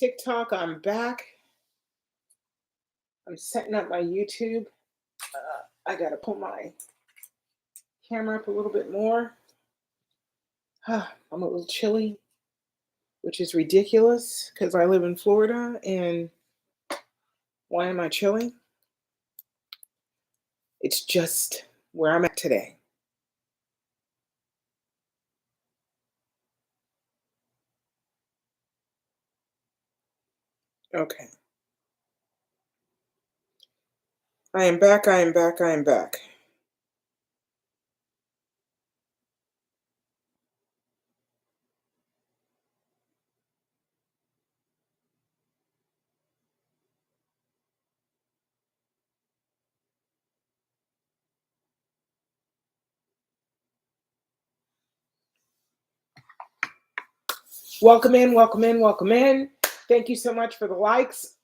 TikTok, I'm back. I'm setting up my YouTube. I gotta pull my camera up a little bit more. I'm a little chilly, which is ridiculous because I live in Florida. And why am I chilly? It's just where I'm at today. Okay. I am back. I am back. I am back. Welcome in, welcome in, welcome in. Thank you so much for the likes.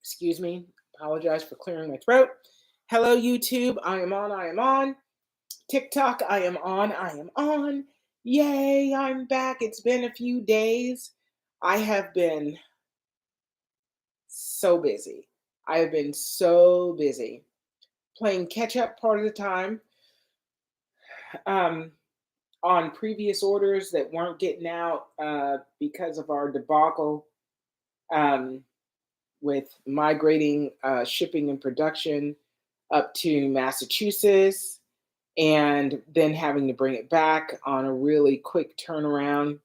Excuse me. Apologize for clearing my throat. Hello, YouTube. I am on. I am on. TikTok. I am on. I am on. Yay, I'm back. It's been a few days. I have been so busy. I have been so busy playing catch up part of the time on previous orders that weren't getting out because of our debacle with migrating shipping and production up to Massachusetts and then having to bring it back on a really quick turnaround.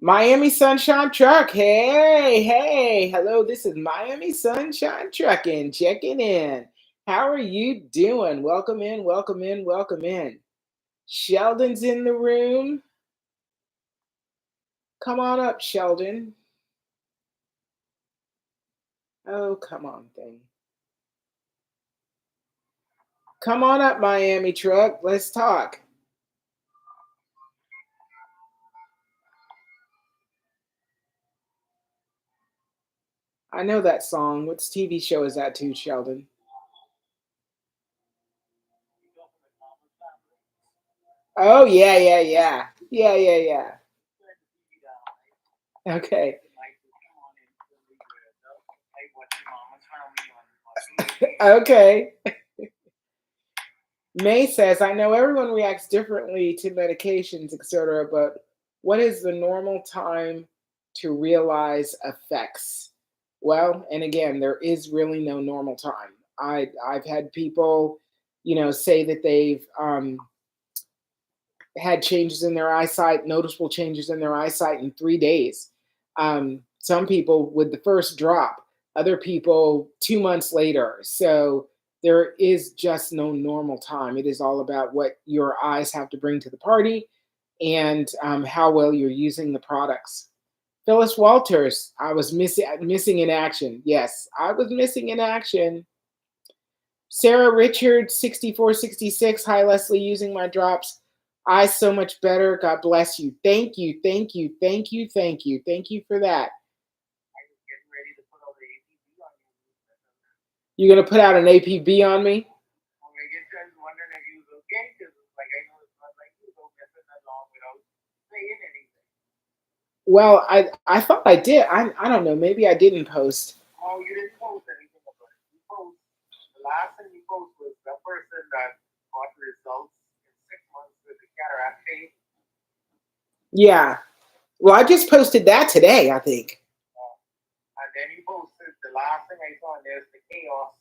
Miami Sunshine Truck. Hey, hey, hello. This is Miami Sunshine Trucking checking in. How are you doing? Welcome in, welcome in, welcome in. Sheldon's in the room. Come on up, Sheldon. Oh, come on, thing. Come on up, Miami Truck. Let's talk. I know that song. What TV show is that too, Sheldon? Oh, yeah, yeah, yeah. Yeah, yeah, yeah. Okay. Okay. May says, I know everyone reacts differently to medications, etc., but what is the normal time to realize effects? Well, and again, there is really no normal time. I've had people, say that they've had changes in their eyesight, noticeable changes in their eyesight in 3 days. Some people with the first drop, other people 2 months later. So there is just no normal time. It is all about what your eyes have to bring to the party and how well you're using the products. Phyllis Walters, I was missing in action. Yes, I was missing in action. Sarah Richards, 6466. Hi, Leslie, using my drops. Eyes so much better. God bless you. Thank you. Thank you. Thank you. Thank you. Thank you for that. You're going to put out an APB on me? Well, I thought I did. I don't know. Maybe I didn't post. Oh, you didn't post anything about it. You post. The last thing you post was the person that got results in 6 months with the cataract phase. Yeah. Well, I just posted that today, I think. And then you posted the last thing I saw in there's the chaos,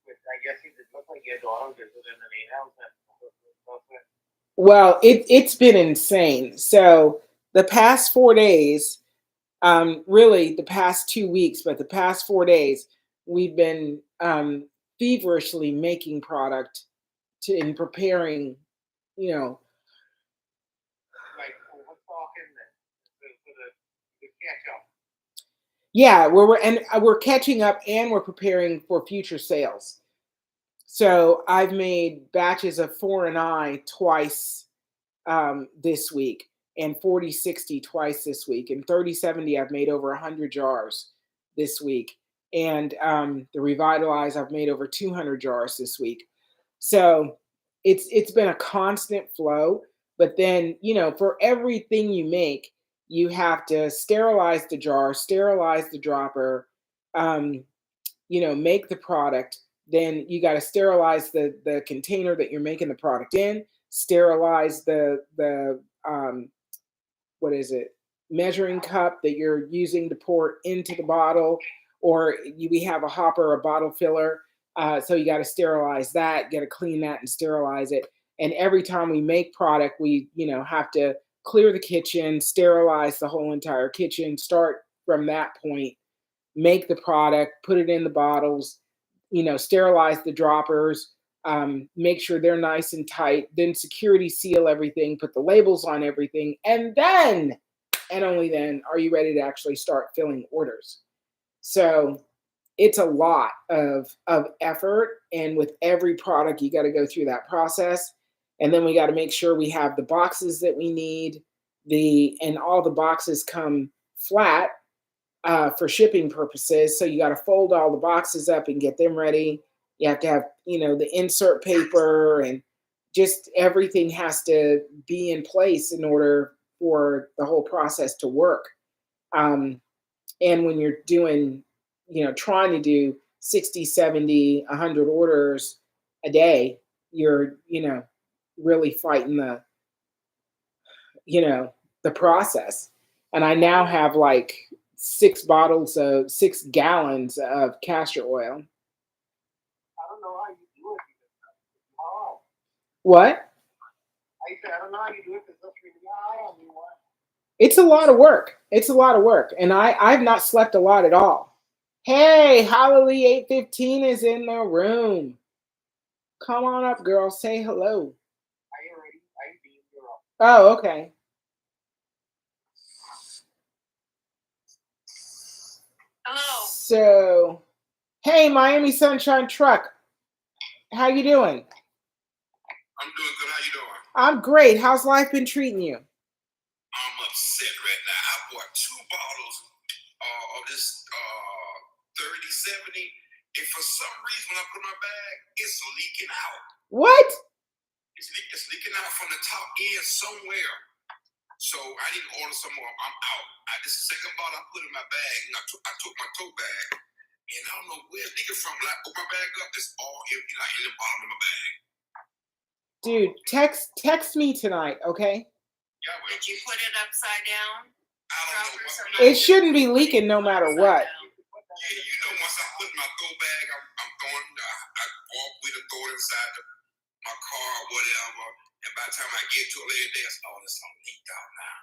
which I guess you just look like your daughter just in the main house. Well, it's been insane. So the past 4 days, really the past 2 weeks, but the past 4 days, we've been feverishly making product and preparing, you know. Like overtalking the catch up. Yeah, we're catching up and we're preparing for future sales. So I've made batches of 4 and I twice this week, and 4060 twice this week, and 3070 I've made over 100 jars this week, and the Revitalize I've made over 200 jars this week. So it's been a constant flow, But then, for everything you make, you have to sterilize the jar, sterilize the dropper, um, make the product. Then you got to sterilize the container that you're making the product in, sterilize the what is it, measuring cup that you're using to pour into the bottle, or we have a hopper or a bottle filler. So you got to sterilize that, got to clean that and sterilize it. And every time we make product, we have to clear the kitchen, sterilize the whole entire kitchen, start from that point, make the product, put it in the bottles, sterilize the droppers, make sure they're nice and tight, then security seal everything, put the labels on everything, and then, and only then, are you ready to actually start filling orders. So it's a lot of effort, and with every product, you got to go through that process, and then we got to make sure we have the boxes that we need. And all the boxes come flat for shipping purposes. So you got to fold all the boxes up and get them ready. You have to have, the insert paper, and just everything has to be in place in order for the whole process to work. And when you're doing, trying to do 60, 70, 100 orders a day, you're, really fighting the process. And I now have like 6 gallons of castor oil. I don't know how you do it. Oh. What? I said, I don't know how you do it because that's really high on me. What? It's a lot of work. It's a lot of work. And I've not slept a lot at all. Hey, Hallelujah 815 is in the room. Come on up, girl. Say hello. Are you ready? Are you being girl? Oh, okay. Hello. So, hey, Miami Sunshine Truck. How you doing? I'm doing good. How you doing? I'm great. How's life been treating you? I'm upset right now. I bought 2 bottles of this 3070, and for some reason, when I put in my bag, it's leaking out. What? It's leaking out from the top end somewhere. So I didn't order some more. I'm out. This is the second bottle I put in my bag, and I took my tote bag, and I don't know where it's leaking from. When I open my bag up, it's all empty, like in the bottom of my bag. Dude, text me tonight, okay? Yeah, well, Did you put it upside down? I don't know. It shouldn't be leaking no matter what. Yeah, once I put my go bag, I'm throwing. I walk with it, throw it inside my car or whatever. And by the time I get to it later, it's this all leaked out now.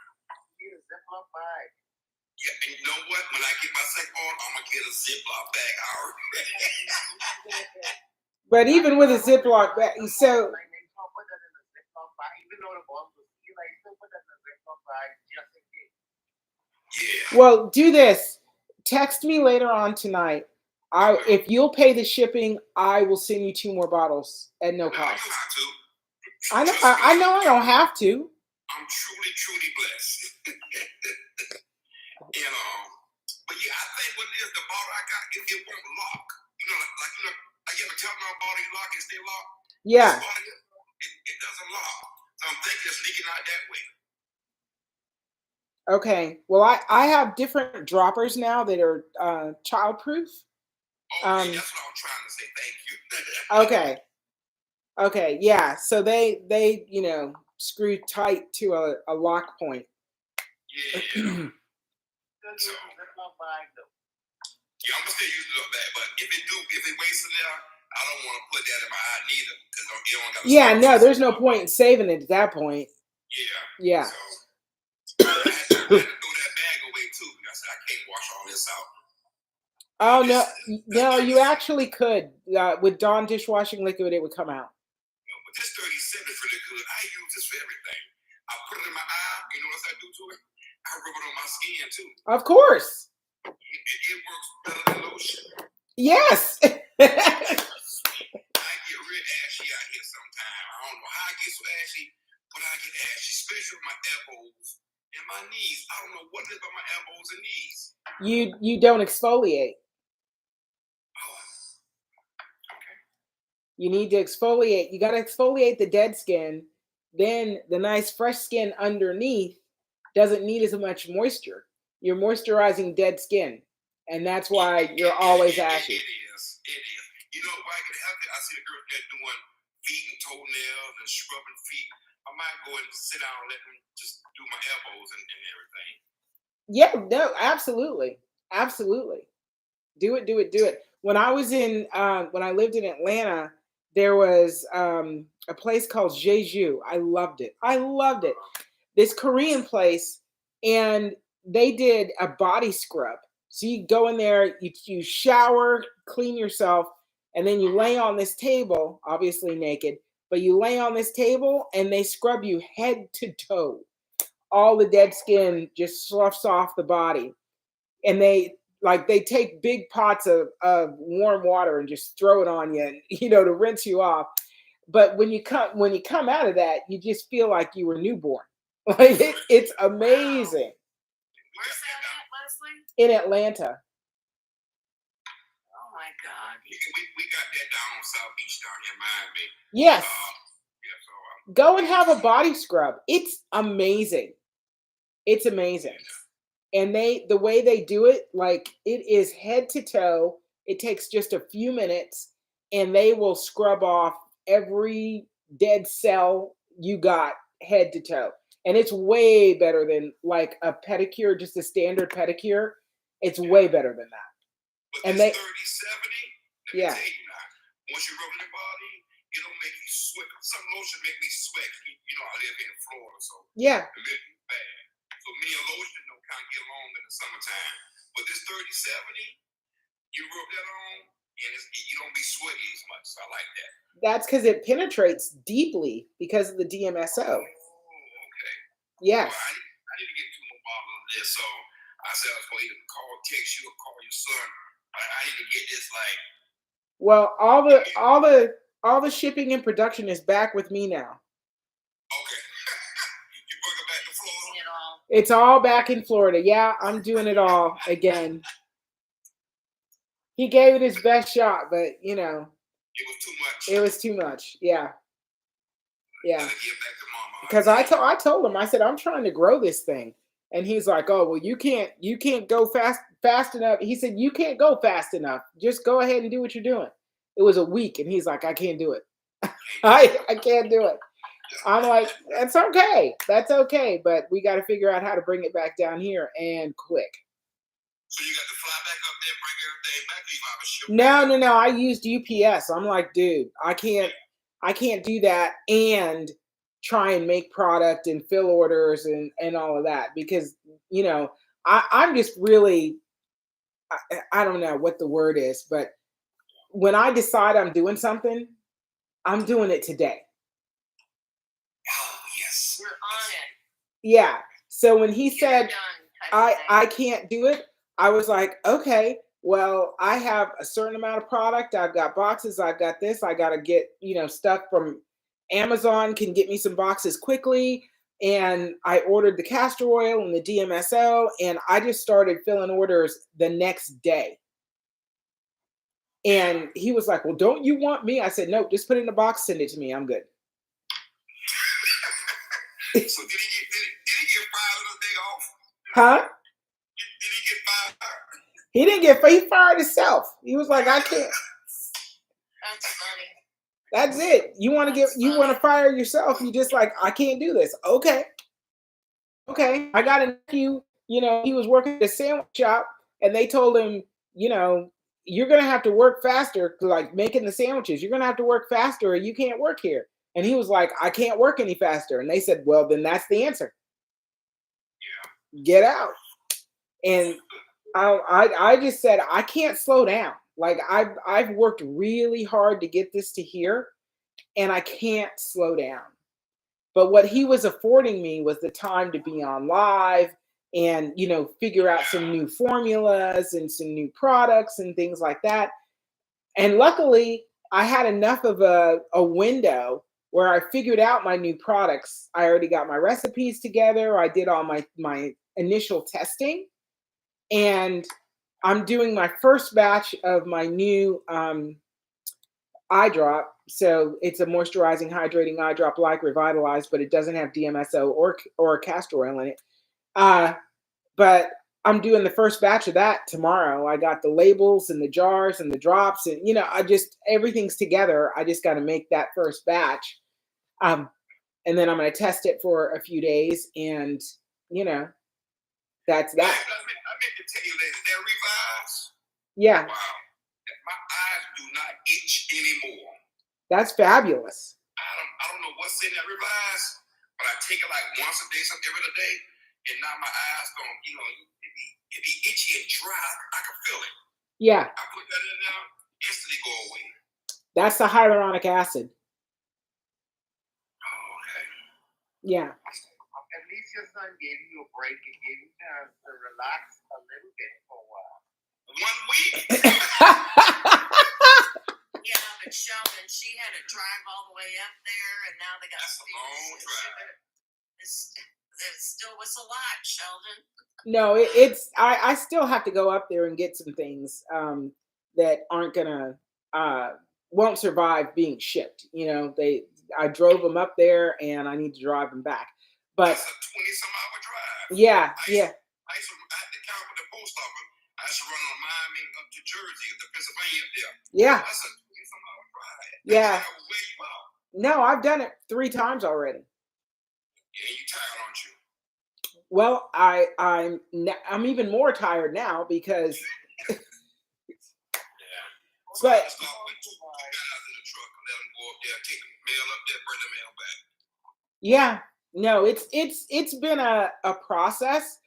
Get a Ziploc bag. Yeah, and you know what? When I get my second order, I'm gonna get a Ziploc bag. But even with a Ziploc bag, so. Like, they still put that in a Ziploc bag, even though the bombs will see, like, still put that in a Ziploc bag just in case. Yeah. Well, do this. Text me later on tonight. If you'll pay the shipping, I will send you 2 more bottles at no cost. You have to. I know I don't have to. I'm truly, truly blessed. But yeah, I think what it is, the bottle I got, it won't lock. Like you ever tell my bottle you lock and stay locked? Yeah. It doesn't lock. So I'm thinking it's leaking out that way. Okay. Well, I have different droppers now that are childproof. Okay, that's what I'm trying to say. Thank you. Okay. Yeah. So they screw tight to a lock point. Yeah. So, yeah, I'm gonna still use the bag, but if it wastes in there, I don't want to put that in my eye neither because it don't got. Yeah. No, there's no point in saving it at that point. Yeah. Yeah. So, I had to throw that bag away too. I said I can't wash all this out. Oh no, you actually could. With Dawn dishwashing liquid, it would come out. But this 37 is really good. I use this for everything. I put it in my eye. You know what I do to it? I rub it on my skin too. Of course. It works better than lotion. Yes. I get real ashy out here sometimes. I don't know how I get so ashy, but I get ashy, especially with my elbows and my knees. I don't know what it is about my elbows and knees. You don't exfoliate. Okay. You need to exfoliate. You got to exfoliate the dead skin then the nice fresh skin underneath doesn't need as much moisture. You're moisturizing dead skin, and that's why you're always ashy. It is. It is. You know, if I can help it, I see the girls there doing feet and toenails and scrubbing feet. I might go and sit down and let them just do my elbows and everything. Yeah, no, absolutely. Absolutely. Do it, do it, do it. When I was when I lived in Atlanta, there was a place called Jeju. I loved it. I loved it. This Korean place, and they did a body scrub. So you go in there, you shower, clean yourself, and then you lay on this table, obviously naked, but you lay on this table and they scrub you head to toe. All the dead skin just sloughs off the body. And they take big pots of warm water and just throw it on you, to rinse you off. But when you come out of that, you just feel like you were newborn. Like it's amazing. Where's that at, Leslie? In Atlanta. Oh my God. We got that down on South Beach down here in Miami. Yes. So, go and have a body scrub. It's amazing. It's amazing. And the way they do it, like it is head to toe. It takes just a few minutes, and they will scrub off every dead cell you got head to toe. And it's way better than like a pedicure, just a standard pedicure. It's way better than that. But And this 30-70, let me yeah. tell you now, once you rub your body, it don't make you sweat. Some lotion make me sweat. You know, I live here in Florida, so yeah. it makes me bad. So me and lotion don't kind of get along in the summertime. But this 30-70, you rub that on, and you don't be sweaty as much. So I like that. That's because it penetrates deeply because of the DMSO. Oh, okay. Yes. Well, I need to get 2 more bottles of this, so I said I was going to either text you or call your son. I need to get this like. Well, all the shipping and production is back with me now. Okay. You bring it back to Florida. It's all back in Florida. Yeah, I'm doing it all again. He gave it his best shot, but it was too much. It was too much. Yeah. Yeah. Get back to mama. Because I told him, I said, I'm trying to grow this thing. And he's like, oh, well, you can't go fast enough. He said, you can't go fast enough. Just go ahead and do what you're doing. It was a week, and he's like, I can't do it. I can't do it. I'm like, that's okay. That's okay. But we got to figure out how to bring it back down here and quick. So you got to fly back up there, bring everything back, leave out a ship. No. I used UPS. I'm like, dude, I can't do that and try and make product and fill orders and all of that, because I'm just really, I don't know what the word is, but when I decide I'm doing something, I'm doing it today. Oh yes, we're on it. Yeah. So when he said I can't do it, I was like, okay, well, I have a certain amount of product. I've got boxes. I've got this. I got to get stuff from Amazon can get me some boxes quickly. And I ordered the castor oil and the DMSO, and I just started filling orders the next day. And he was like, well, don't you want me? I said, nope, just put it in a box, send it to me. I'm good. So did he get fired on the day off? Huh? Did he get fired? He didn't he fired himself. He was like, I can't. That's funny. That's it. You want to fire yourself. You just like, I can't do this. Okay. I got a nephew, he was working at a sandwich shop, and they told him, you're going to have to work faster, like making the sandwiches. You're going to have to work faster or you can't work here. And he was like, I can't work any faster. And they said, well, then that's the answer. Yeah. Get out. And I just said, I can't slow down. Like I've worked really hard to get this to here, and I can't slow down. But what he was affording me was the time to be on live and, figure out some new formulas and some new products and things like that. And luckily, I had enough of a window where I figured out my new products. I already got my recipes together. I did all my initial testing. And I'm doing my first batch of my new eye drop. So it's a moisturizing, hydrating eye drop like Revitalized, but it doesn't have DMSO or castor oil in it. But I'm doing the first batch of that tomorrow. I got the labels and the jars and the drops, and I just everything's together. I just got to make that first batch, and then I'm going to test it for a few days, and that's that. I meant to tell you that Revise. Yeah, Wow, my eyes do not itch anymore. that's fabulous. I don't know what's in that Revise, but I take it like once a day, some every other day, and now my eyes don't, it be itchy and dry. I can feel it. Yeah, I put that in now, instantly go away. that's the hyaluronic acid. Oh, okay. Yeah. At least your son gave you a break and gave you time to relax a little bit for a while. 1 week? Yeah, but Sheldon, she had to drive all the way up there, and now they got. That's a long drive. It still was a lot, Sheldon. No, it's I still have to go up there and get some things that aren't gonna won't survive being shipped. I drove them up there and I need to drive them back. But That's a 20-some-hour drive. yeah. I used to at the count with the post office. I used to run on Miami up to Jersey, to Pennsylvania up there. Yeah. That's a 20-some-hour drive. Yeah. That will wear you out. No, I've done it 3 times already. Yeah, you tired, aren't you? Well, I'm even more tired now because. Yeah. But Stop putting 2 guys in the truck and let them go up there, take the mail up there, bring the mail back. yeah, no, it's been a process,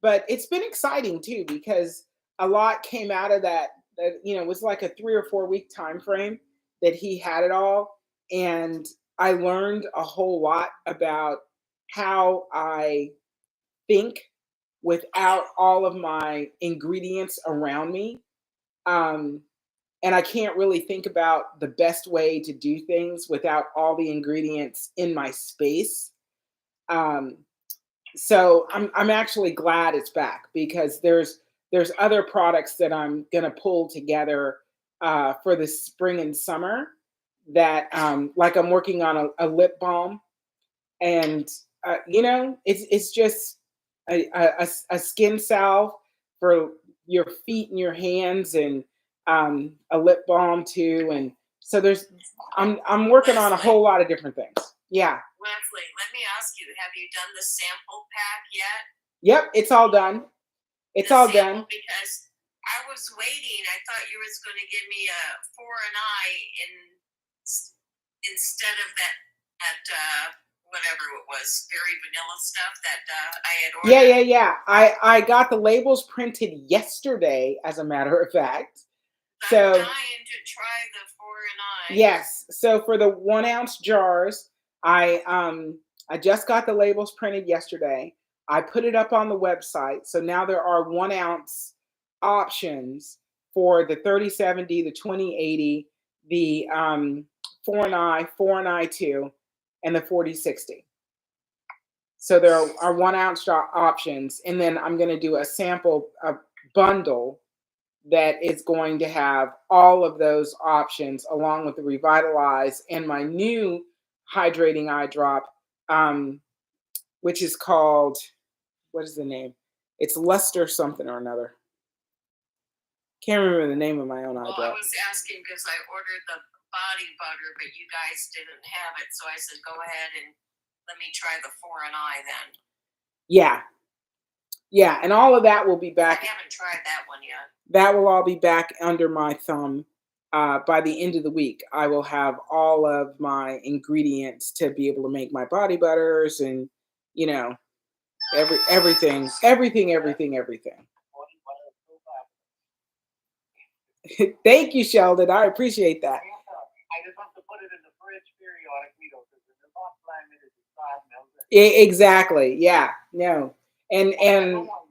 but it's been exciting too because a lot came out of that. It was like a 3 or 4 week time frame that he had it all, and I learned a whole lot about how I think without all of my ingredients around me. And I can't really think about the best way to do things without all the ingredients in my space. Um, so I'm actually glad it's back because there's other products that I'm gonna pull together for the spring and summer that like I'm working on a lip balm, and it's just a skin salve for your feet and your hands, and a lip balm too. And so I'm working on a whole lot of different things. Yeah. Leslie, let me ask you: have you done the sample pack yet? Yep, it's all done. It's all done. Because I was waiting. I thought you was going to give me a 4 and I instead of that at whatever it was, very vanilla stuff that I had ordered. Yeah. I got the labels printed yesterday, as a matter of fact. I'm dying to try the 4 and I. Yes. So for the 1 ounce jars, I just got the labels printed yesterday. I put it up on the website. So now there are 1 ounce options for the 3070, the 2080, the 4 and I 2, and the 4060. So there are 1 ounce options, and then I'm going to do a bundle that is going to have all of those options along with the Revitalize and my new hydrating eye drop, which is called, what is the name? It's Luster something or another. Can't remember the name of my own eye Well, drop. I was asking because I ordered the body butter, but you guys didn't have it. So I said, go ahead and let me try the 4 and I then. Yeah, and all of that will be back. I haven't tried that one yet. That will all be back under my thumb by the end of the week. I will have all of my ingredients to be able to make my body butters and, everything. Thank you, Sheldon. I appreciate that. I just have to put it in the fridge periodically, though, because in the last 5 minutes it starts melting. Exactly. Yeah. No. And I don't want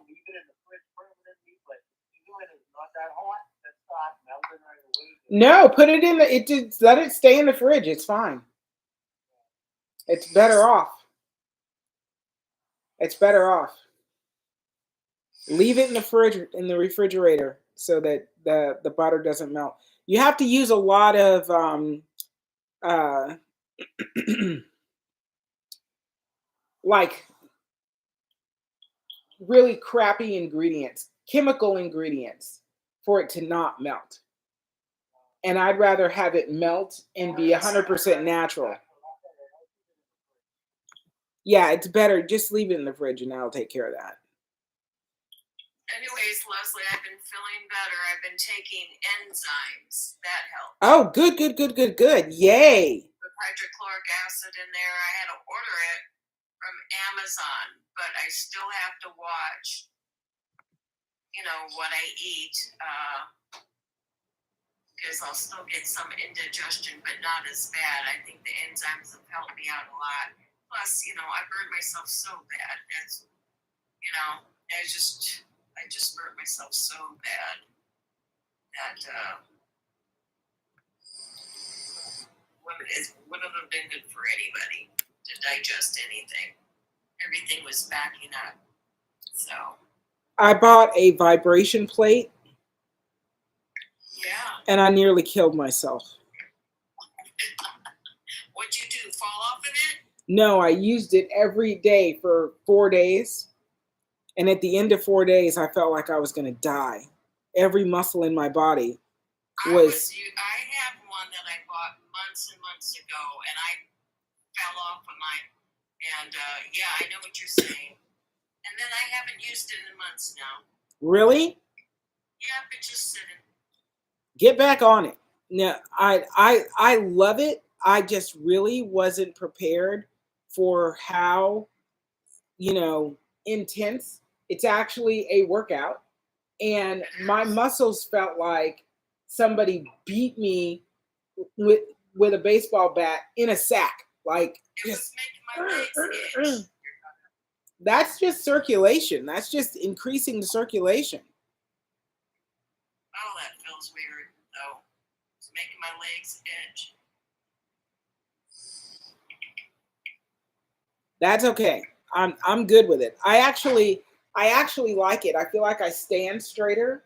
to leave it in the fridge permanently, but even when it's not that hot, it starts melting right away. no, put it in just let it stay in the fridge. It's fine. It's better off. Leave it in the fridge, in the refrigerator, so that the butter doesn't melt. You have to use a lot of like really crappy ingredients, chemical ingredients, for it to not melt. And I'd rather have it melt and be 100% natural. Yeah, it's better. Just leave it in the fridge and that'll take care of that. Anyways, Leslie, I've been feeling better. I've been taking enzymes. That helps. Oh, good. Yay. With hydrochloric acid in there. I had to order it from Amazon, but I still have to watch, what I eat, because I'll still get some indigestion, but not as bad. I think the enzymes have helped me out a lot. Plus, I burned myself so bad. That's, I just burned myself so bad that wouldn't have been good for anybody to digest anything. Everything was backing up. So I bought a vibration plate. Yeah. And I nearly killed myself. What'd you do? Fall off of it? No, I used it every day for 4 days. And at the end of 4 days, I felt like I was going to die. Every muscle in my body was. I had one that I bought months and months ago, and I fell off of mine. And yeah, I know what you're saying. And then I haven't used it in months now. Really? Yeah, but just sitting. Get back on it. Now, I love it. I just really wasn't prepared for how, intense. It's actually a workout. And my muscles felt like somebody beat me with a baseball bat in a sack. Like, it was making my legs itch. That's just circulation. That's just increasing the circulation. Oh, that feels weird, though. It's making my legs itch. That's okay. I'm good with it. I actually like it. I feel like I stand straighter,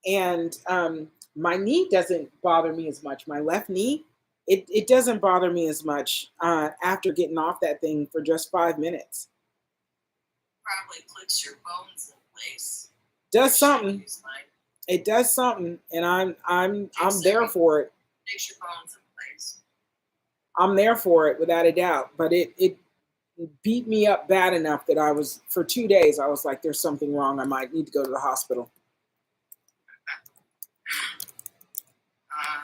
and my knee doesn't bother me as much. My left knee, it doesn't bother me as much after getting off that thing for just 5 minutes. Probably clicks your bones in place. Does something. It does something, and I'm there for it. Makes your bones in place. I'm there for it without a doubt. But it beat me up bad enough that I was, for 2 days, I was like, there's something wrong. I might need to go to the hospital.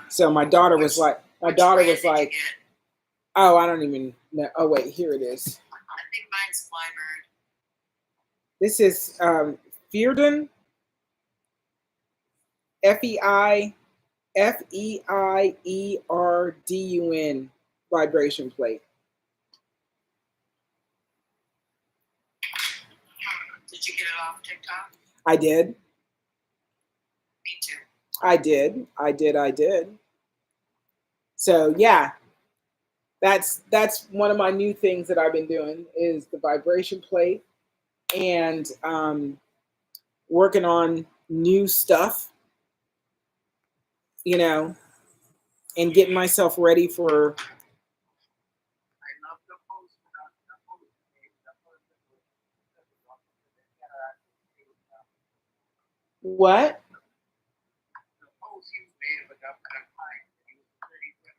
So my daughter was like, oh, I don't even know. Oh, wait, here it is. I think mine's Flybird. This is Feardun, FEIERDUN vibration plate. Did you get it off TikTok? I did. Me too. I did. So yeah, that's one of my new things that I've been doing is the vibration plate, and working on new stuff, and getting myself ready for. I love the post. What? The post he made of a government client. He was pretty good.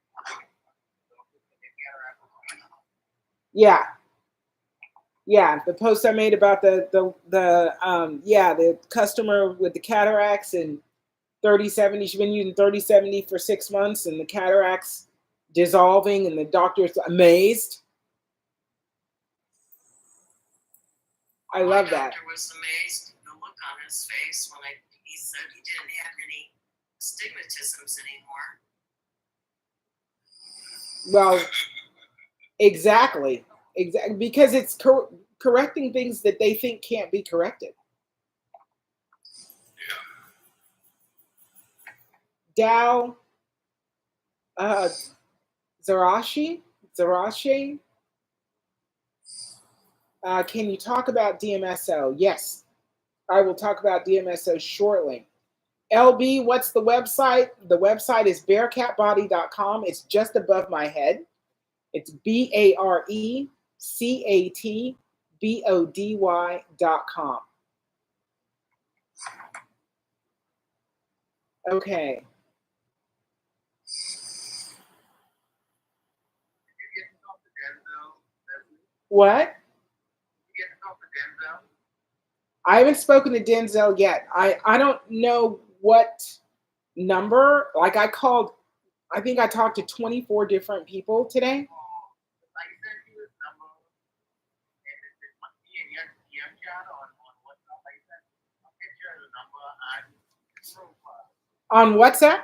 Yeah, the post I made about the customer with the cataracts and 30/70. She's been using 30/70 for 6 months, and the cataracts dissolving, and the doctor's amazed. I love that. My doctor was amazed at the look on his face when he said he didn't have any stigmatisms anymore. Well, exactly, because it's correcting things that they think can't be corrected. Dow Zarashi, can you talk about DMSO? Yes, I will talk about DMSO shortly. LB, what's the website? The website is bearcatbody.com. It's just above my head. It's BARECATBODY.com. Okay. What? I haven't spoken to Denzel yet. I don't know what number. Like I called, I think I talked to 24 different people today. On WhatsApp? I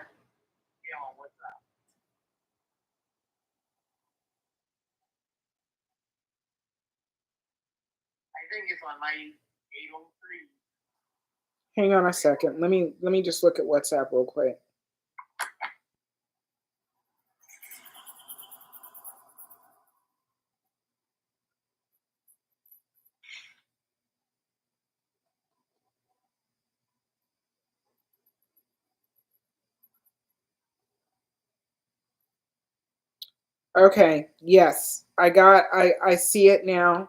think it's on my 803. Hang on a second. Let me just look at WhatsApp real quick. Okay, yes. I see it now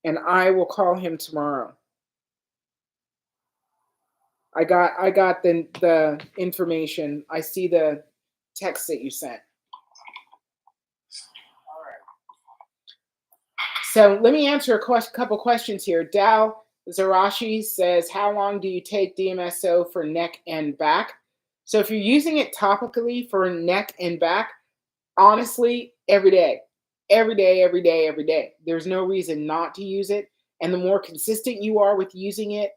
and I will call him tomorrow. I got the information. I see the text that you sent. All right. So let me answer a couple questions here. Dal Zarashi says, how long do you take DMSO for neck and back? So if you're using it topically for neck and back, honestly, every day, every day, every day, every day. There's no reason not to use it. And the more consistent you are with using it,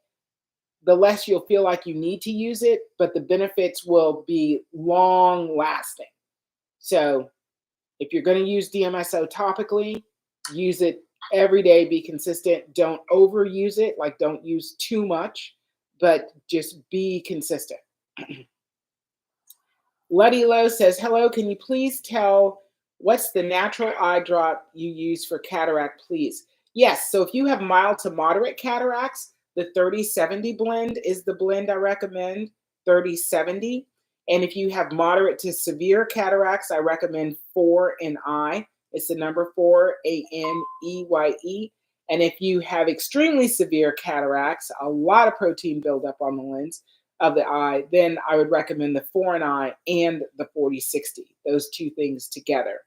the less you'll feel like you need to use it, but the benefits will be long lasting. So if you're going to use DMSO topically, use it every day, be consistent. Don't overuse it, like don't use too much, but just be consistent. Letty Lowe says, hello, can you please tell what's the natural eye drop you use for cataract, please? Yes, so if you have mild to moderate cataracts, the 3070 blend is the blend I recommend, 3070. And if you have moderate to severe cataracts, I recommend 4NI. It's the number 4, ANEYE. And if you have extremely severe cataracts, a lot of protein buildup on the lens of the eye, then I would recommend the 4NI and the 4060, those two things together.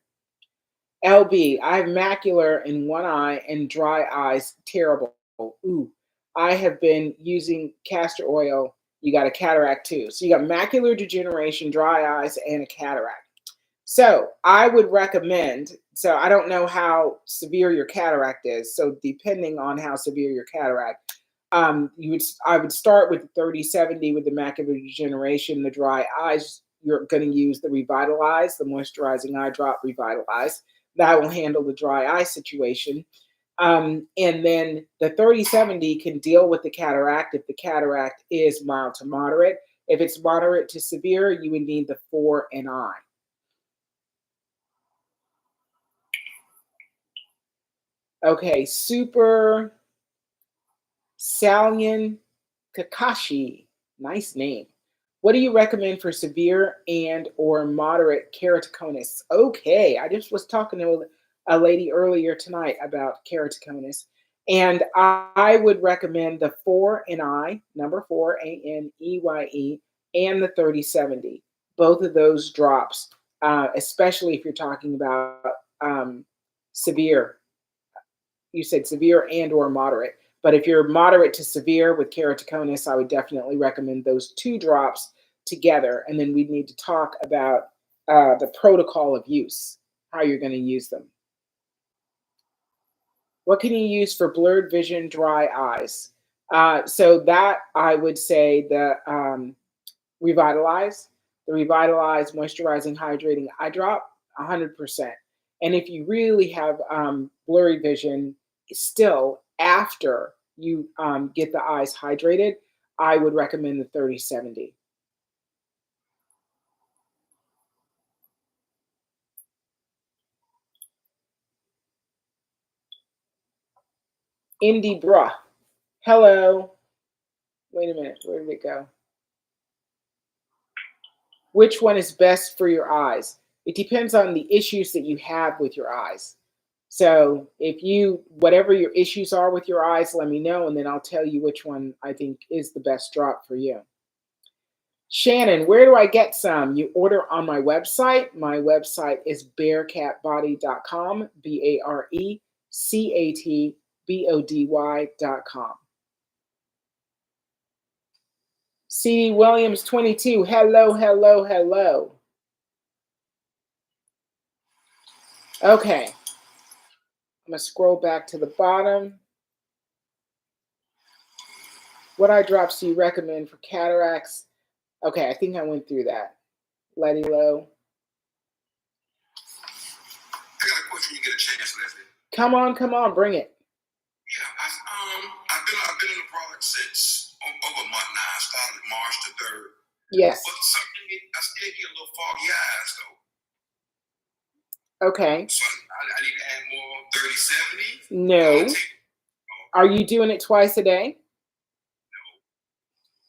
LB, I have macular in one eye and dry eyes, terrible. Ooh, I have been using castor oil. You got a cataract too. So you got macular degeneration, dry eyes, and a cataract. So I would recommend, so I don't know how severe your cataract is. So depending on how severe your cataract, I would start with the 3070 with the macular degeneration, the dry eyes. You're going to use the Revitalize, the moisturizing eye drop Revitalize. That will handle the dry eye situation. And then the 3070 can deal with the cataract if the cataract is mild to moderate. If it's moderate to severe, you would need the 4NI. Okay, Super Salian Kakashi. Nice name. What do you recommend for severe and or moderate keratoconus? Okay, I just was talking to a lady earlier tonight about keratoconus. And I would recommend the 4NI, number 4, ANEYE, and the 3070. Both of those drops, especially if you're talking about severe. You said severe and or moderate. But if you're moderate to severe with keratoconus, I would definitely recommend those two drops together. And then we'd need to talk about the protocol of use, how you're going to use them. What can you use for blurred vision, dry eyes? So that I would say the Revitalize, moisturizing, hydrating eye drop, 100%. And if you really have blurry vision still after you get the eyes hydrated, I would recommend the 3070. Indy Bruh. Hello. Wait a minute. Where did it go? Which one is best for your eyes? It depends on the issues that you have with your eyes. So if you, whatever your issues are with your eyes, let me know, and then I'll tell you which one I think is the best drop for you. Shannon, where do I get some? You order on my website. My website is bearcatbody.com, BARECATBODY.com. C. Williams 22, hello, hello, hello. Okay, I'm gonna scroll back to the bottom. What eye drops do you recommend for cataracts? Okay, I think I went through that. Letty Low. I got a question when you get a chance, Leslie. Come on, bring it. Yeah, I've been in the product since over a month now. I started March the 3rd. Yes. But something, I still get a little foggy eyes though. Okay. So I need to add more 30/70. No. Are you doing it twice a day?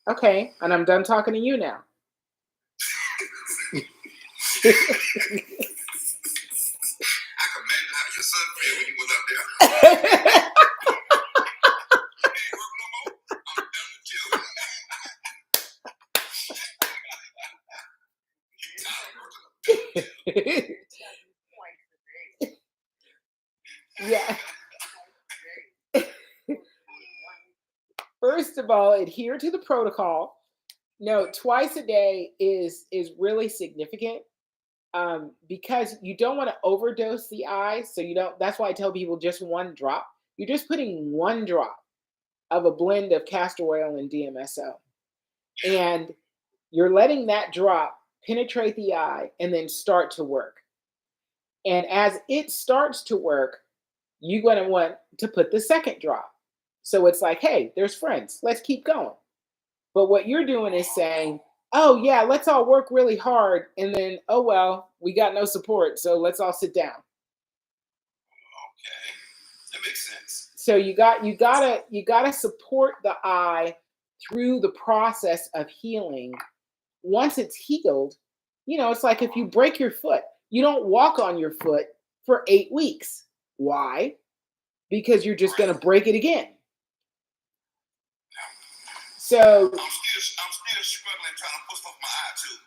No. Okay, and I'm done talking to you now. I can imagine how your son felt when he was up there. Ain't work no more. I'm done with you. Yeah. First of all, adhere to the protocol. No, twice a day is really significant because you don't want to overdose the eyes. So you don't. That's why I tell people just one drop. You're just putting one drop of a blend of castor oil and DMSO, and you're letting that drop penetrate the eye and then start to work. And as it starts to work, you're going to want to put the second drop. So it's like, hey, there's friends. Let's keep going. But what you're doing is saying, oh, yeah, let's all work really hard. And then, oh, well, we got no support. So let's all sit down. Okay, that makes sense. So you gotta support the eye through the process of healing. Once it's healed, it's like if you break your foot, you don't walk on your foot for 8 weeks. Why? Because you're just going to break it again. So I'm still struggling trying to put stuff in my eye too.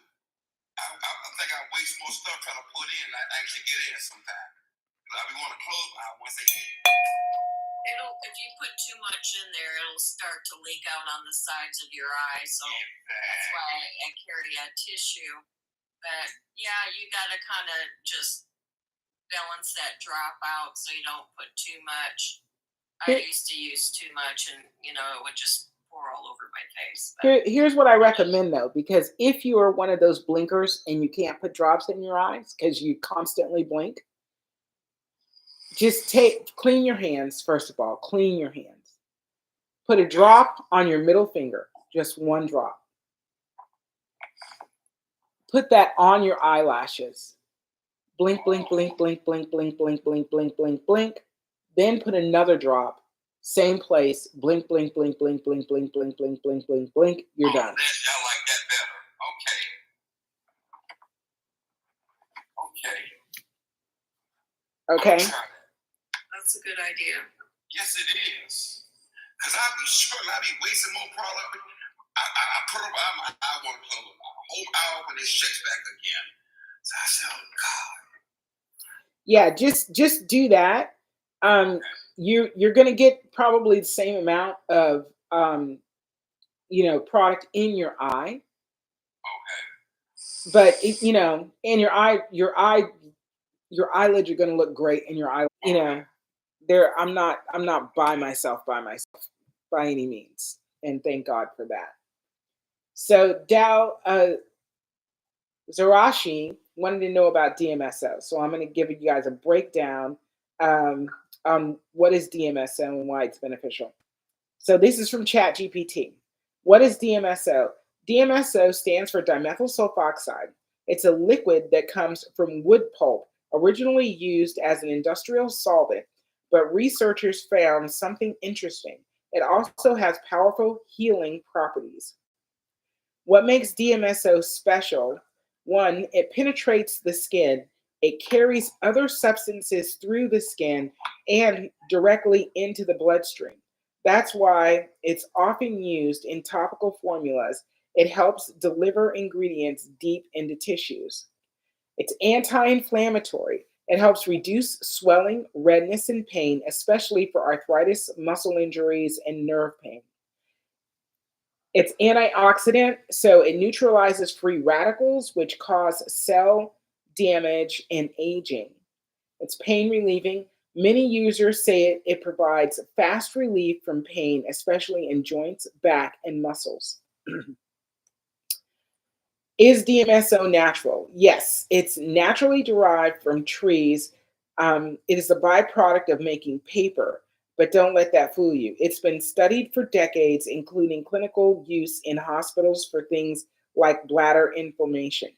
I think I waste more stuff trying to put in than I actually get in sometimes. I'll be going to close my eye once again. If you put too much in there, it'll start to leak out on the sides of your eye. So that's why I carry a tissue. But yeah, you got to kind of just balance that drop out so you don't put too much. I used to use too much, and it would just pour all over my face. Here's what I recommend though, because if you are one of those blinkers and you can't put drops in your eyes because you constantly blink, just clean your hands. First of all, clean your hands. Put a drop on your middle finger, just one drop. Put that on your eyelashes. Blink, blink, blink, blink, blink, blink, blink, blink, blink, blink, blink. Then put another drop, same place. Blink, blink, blink, blink, blink, blink, blink, blink, blink, blink, blink. You're done. Y'all like that better. Okay. Okay. That's a good idea. Yes, it is. Because I be struggling. I be wasting more product. I put them out my eye, want to close my whole eye open, it shuts back again. So I said, oh God. Yeah, just do that. Okay. You're gonna get probably the same amount of product in your eye. Okay. But in your eyelids are gonna look great in your eye. I'm not by myself by any means, and thank God for that. So Dal Zarashi wanted to know about DMSO, so I'm going to give you guys a breakdown on what is DMSO and why it's beneficial. So this is from ChatGPT. What is DMSO? DMSO stands for dimethyl sulfoxide. It's a liquid that comes from wood pulp, originally used as an industrial solvent, but researchers found something interesting. It also has powerful healing properties. What makes DMSO special? One, it penetrates the skin. It carries other substances through the skin and directly into the bloodstream. That's why it's often used in topical formulas. It helps deliver ingredients deep into tissues. It's anti inflammatory. It helps reduce swelling, redness, and pain, especially for arthritis, muscle injuries, and nerve pain. It's antioxidant, so it neutralizes free radicals, which cause cell damage and aging. It's pain relieving. Many users say it provides fast relief from pain, especially in joints, back, and muscles. Is DMSO natural? Yes, it's naturally derived from trees. It is a byproduct of making paper, but don't let that fool you. It's been studied for decades, including clinical use in hospitals for things like bladder inflammation.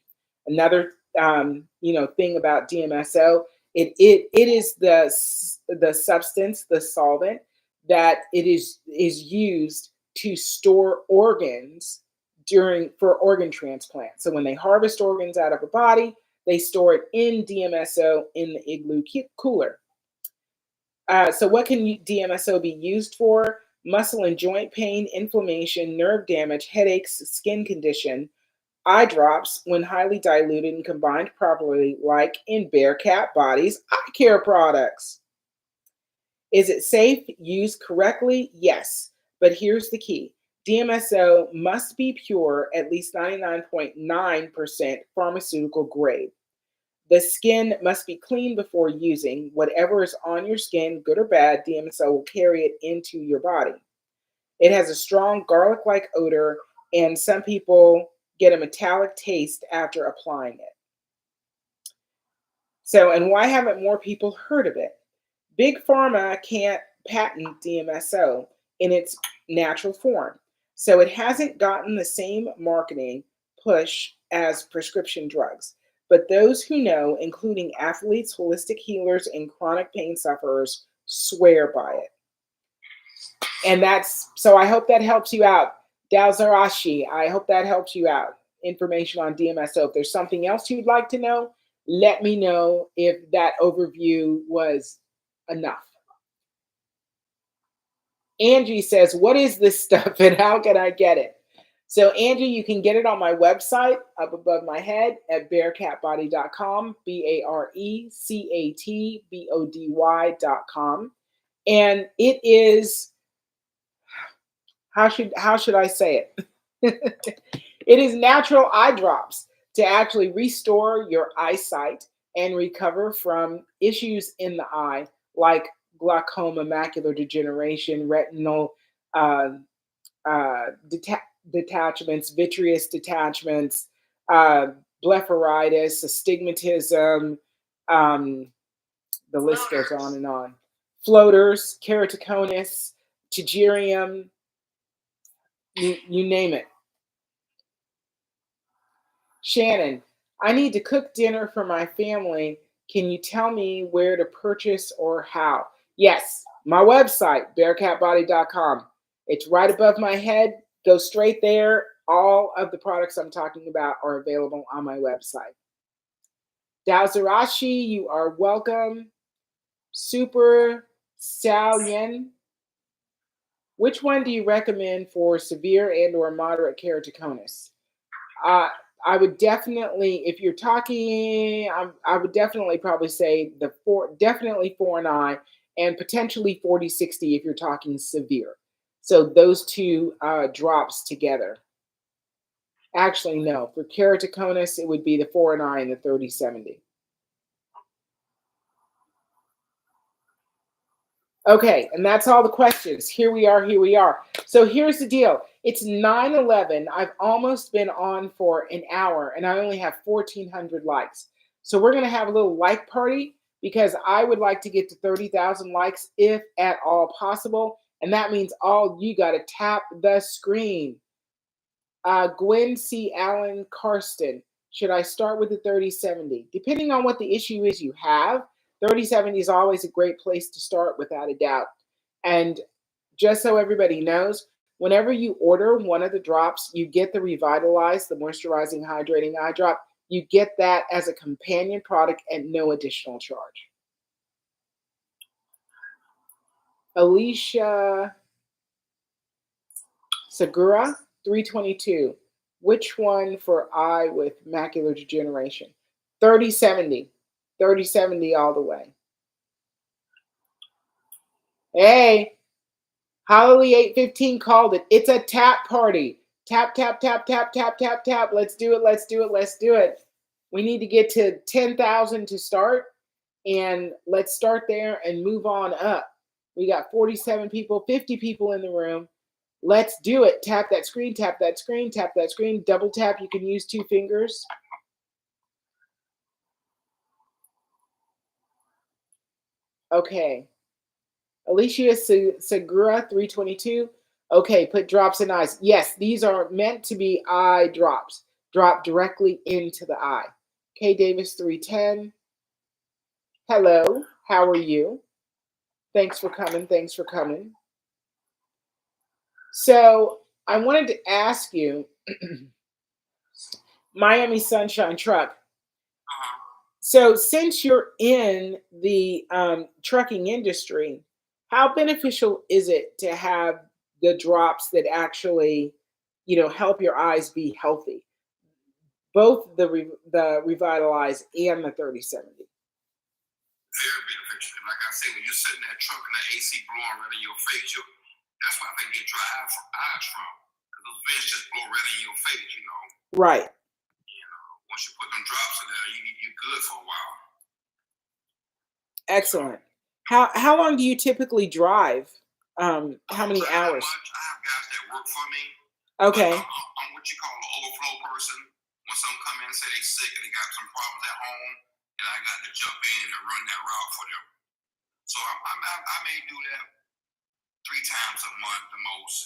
Another, thing about DMSO, it is the substance, the solvent that it is used to store organs for organ transplant. So when they harvest organs out of a body, they store it in DMSO in the igloo cooler. So what can DMSO be used for? Muscle and joint pain, inflammation, nerve damage, headaches, skin condition, eye drops when highly diluted and combined properly, like in Bearcat Body's eye care products. Is it safe? Used correctly? Yes. But here's the key. DMSO must be pure, at least 99.9% pharmaceutical grade. The skin must be clean before using. Whatever is on your skin, good or bad, DMSO will carry it into your body. It has a strong garlic like odor, and some people get a metallic taste after applying it. So, and why haven't more people heard of it? Big Pharma can't patent DMSO in its natural form, so it hasn't gotten the same marketing push as prescription drugs. But those who know, including athletes, holistic healers, and chronic pain sufferers, swear by it. And that's so I hope that helps you out. Dalzarashi, I hope that helps you out. Information on DMSO. If there's something else you'd like to know, let me know if that overview was enough. Angie says, what is this stuff and how can I get it? So, Angie, you can get it on my website up above my head at bearcatbody.com, BARECATBODY.com. And it is, how should I say it? It is natural eye drops to actually restore your eyesight and recover from issues in the eye like glaucoma, macular degeneration, retinal detachments, vitreous detachments, blepharitis, astigmatism, the list goes on and on. Floaters, keratoconus, pterygium, you name it. Shannon, I need to cook dinner for my family. Can you tell me where to purchase or how? Yes, my website, bearcatbody.com. It's right above my head. Go straight there. All of the products I'm talking about are available on my website. Dalzarashi, you are welcome. Super Stallion. Which one do you recommend for severe and or moderate keratoconus? I would definitely, if you're talking, I would definitely probably say definitely 4 and and potentially 40/60 if you're talking severe. So those two drops together. Actually, no. For keratoconus, it would be the 4 and the 30/70. Okay, and that's all the questions. Here we are. So here's the deal. It's 9:11. I've almost been on for an hour and I only have 1,400 likes. So we're going to have a little like party because I would like to get to 30,000 likes if at all possible. And that means all you got to tap the screen. Gwen C. Allen Karsten. Should I start with the 30/70? Depending on what the issue is you have, 30/70 is always a great place to start without a doubt. And just so everybody knows, whenever you order one of the drops, you get the Revitalize, the moisturizing, hydrating eye drop You get that as a companion product at no additional charge. Alicia Segura, 322. Which one for eye with macular degeneration? 3070. 3070 all the way. Hey, Holly 815 called it. It's a tap party. Tap, tap, tap, tap, tap, tap, tap. Let's do it. Let's do it. Let's do it. We need to get to 10,000 to start. And let's start there and move on up. We got 47 people, 50 people in the room. Let's do it. Tap that screen, tap that screen, tap that screen. Double tap. You can use 2 fingers. Okay. Alicia Segura, 322. Okay, put drops in eyes. Yes, these are meant to be eye drops. Drop directly into the eye. K Davis, 310. Hello, how are you? Thanks for coming. Thanks for coming. So I wanted to ask you, Miami Sunshine Truck. So since you're in the trucking industry, how beneficial is it to have the drops that actually, help your eyes be healthy? Both the Revitalize and the 3070. Very beneficial. Like I said, when you're sitting in that truck and the AC blowing right in your face, that's why I think get dry eyes from. Because those vents just blow right in your face, Right. Once you put them drops in there, you're good for a while. Excellent. How long do you typically drive? How many hours? I have guys that work for me. Okay. I'm what you call an overflow person. When someone come in and say they're sick and they got some problems at home, and I got to jump in and run that route for them. So I may do that 3 times a month the most.